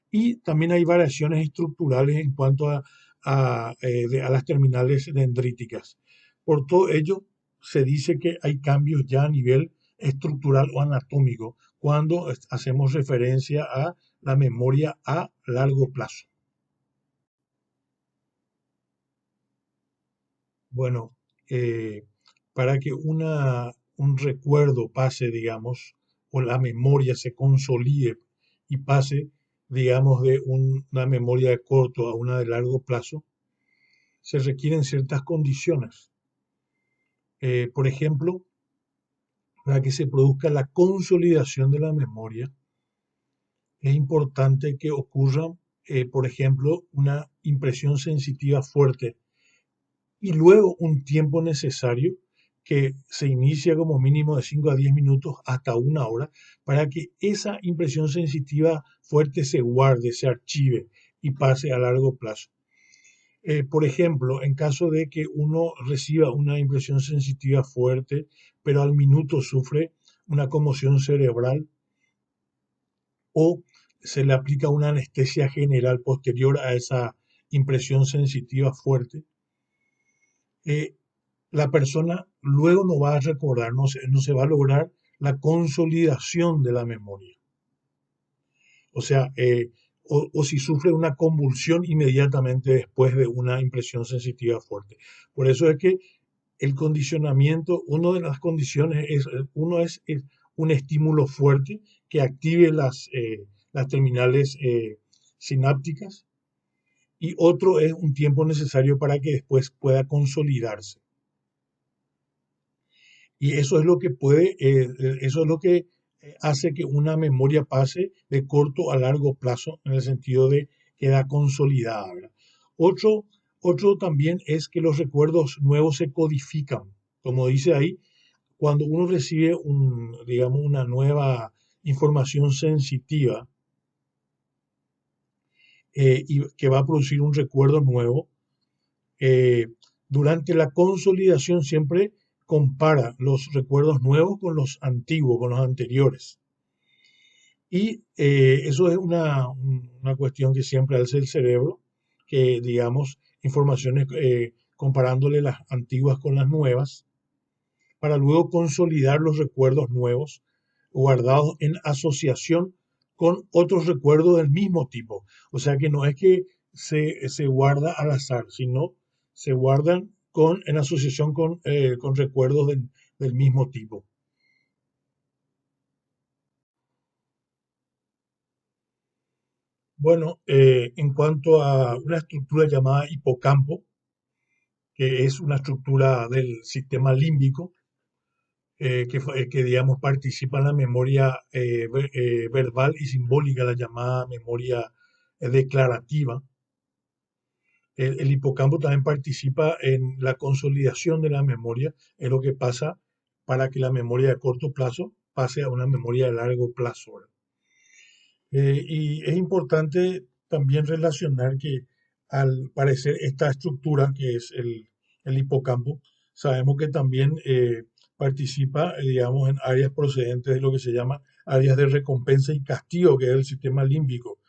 y también hay variaciones estructurales en cuanto a las terminales dendríticas. Por todo ello, se dice que hay cambios ya a nivel estructural o anatómico cuando hacemos referencia a la memoria a largo plazo. Bueno, para que un recuerdo pase, digamos, o la memoria se consolide y pase, digamos, de una memoria de corto a una de largo plazo, se requieren ciertas condiciones. Por ejemplo, para que se produzca la consolidación de la memoria, es importante que ocurra, por ejemplo, una impresión sensitiva fuerte y luego un tiempo necesario que se inicia como mínimo de 5 a 10 minutos hasta una hora para que esa impresión sensitiva fuerte se guarde, se archive y pase a largo plazo. Por ejemplo, en caso de que uno reciba una impresión sensitiva fuerte, pero al minuto sufre una conmoción cerebral o se le aplica una anestesia general posterior a esa impresión sensitiva fuerte, eh, la persona luego no va a recordar, no se va a lograr la consolidación de la memoria. O sea, o si sufre una convulsión inmediatamente después de una impresión sensitiva fuerte. Por eso es que el condicionamiento, una de las condiciones es un estímulo fuerte que active las terminales sinápticas, y otro es un tiempo necesario para que después pueda consolidarse. Y eso es lo que eso es lo que hace que una memoria pase de corto a largo plazo, en el sentido de queda consolidada, ¿verdad? Otro, otro también es que los recuerdos nuevos se codifican. Como dice ahí, cuando uno recibe digamos, una nueva información sensitiva, y que va a producir un recuerdo nuevo, eh, durante la consolidación siempre compara los recuerdos nuevos con los antiguos, con los anteriores. Y eso es una cuestión que siempre hace el cerebro, que digamos, informaciones, comparándole las antiguas con las nuevas, para luego consolidar los recuerdos nuevos guardados en asociación con otros recuerdos del mismo tipo. O sea que no es que se guarda al azar, sino se guardan en asociación con recuerdos del mismo tipo. Bueno, en cuanto a una estructura llamada hipocampo, que es una estructura del sistema límbico, que digamos participa en la memoria verbal y simbólica, la llamada memoria declarativa. El hipocampo también participa en la consolidación de la memoria, es lo que pasa para que la memoria de corto plazo pase a una memoria de largo plazo, ¿verdad? Y es importante también relacionar que, al parecer, esta estructura que es el hipocampo, sabemos que también participa, digamos, en áreas procedentes de lo que se llama áreas de recompensa y castigo, que es el sistema límbico.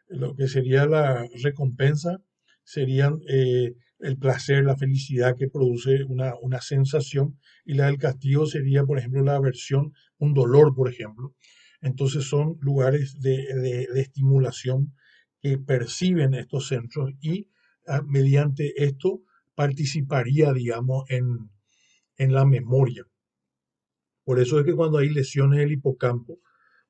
Lo que sería la recompensa serían el placer, la felicidad que produce una sensación, y la del castigo sería, por ejemplo, la aversión, un dolor, por ejemplo. Entonces son lugares de estimulación que perciben estos centros, y mediante esto participaría, digamos, en la memoria. Por eso es que cuando hay lesiones del hipocampo,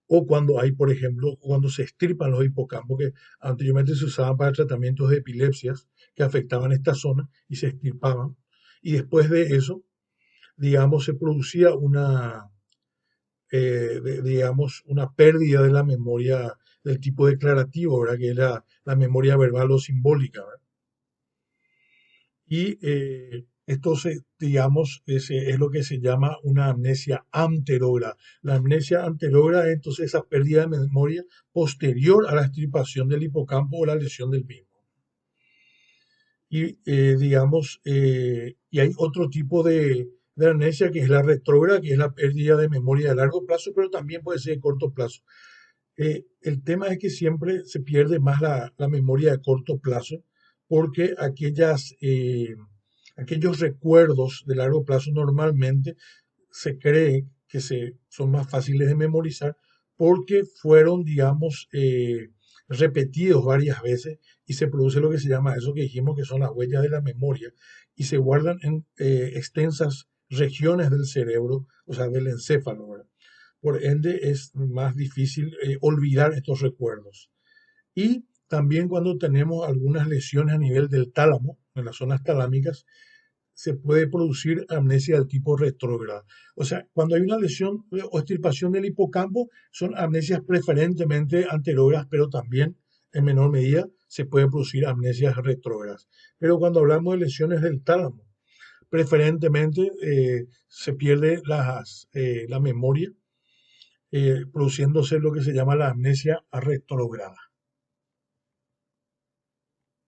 o cuando hay, por ejemplo, cuando se estripan los hipocampos, que anteriormente se usaban para tratamientos de epilepsias que afectaban esta zona y se extirpaban, y después de eso, digamos, se producía digamos, una pérdida de la memoria del tipo declarativo, ¿verdad? Que era la memoria verbal o simbólica, ¿verdad? Y esto digamos, es lo que se llama una amnesia anterógrada. La amnesia anterógrada es entonces esa pérdida de memoria posterior a la extirpación del hipocampo o la lesión del mismo. Y digamos, y hay otro tipo de amnesia, que es la retrógrada, que es la pérdida de memoria de largo plazo, pero también puede ser de corto plazo. El tema es que siempre se pierde más la memoria de corto plazo, porque aquellos recuerdos de largo plazo normalmente se cree que son más fáciles de memorizar, porque fueron, digamos, repetidos varias veces, y se produce lo que se llama eso que dijimos, que son las huellas de la memoria, y se guardan en extensas regiones del cerebro, o sea, del encéfalo, ¿verdad? Por ende, es más difícil olvidar estos recuerdos. Y también cuando tenemos algunas lesiones a nivel del tálamo, en las zonas talámicas, se puede producir amnesia del tipo retrógrada. O sea, cuando hay una lesión o extirpación del hipocampo, son amnesias preferentemente anterógradas, pero también en menor medida se puede producir amnesias retrógradas. Pero cuando hablamos de lesiones del tálamo, preferentemente se pierde la memoria, produciéndose lo que se llama la amnesia retrógrada.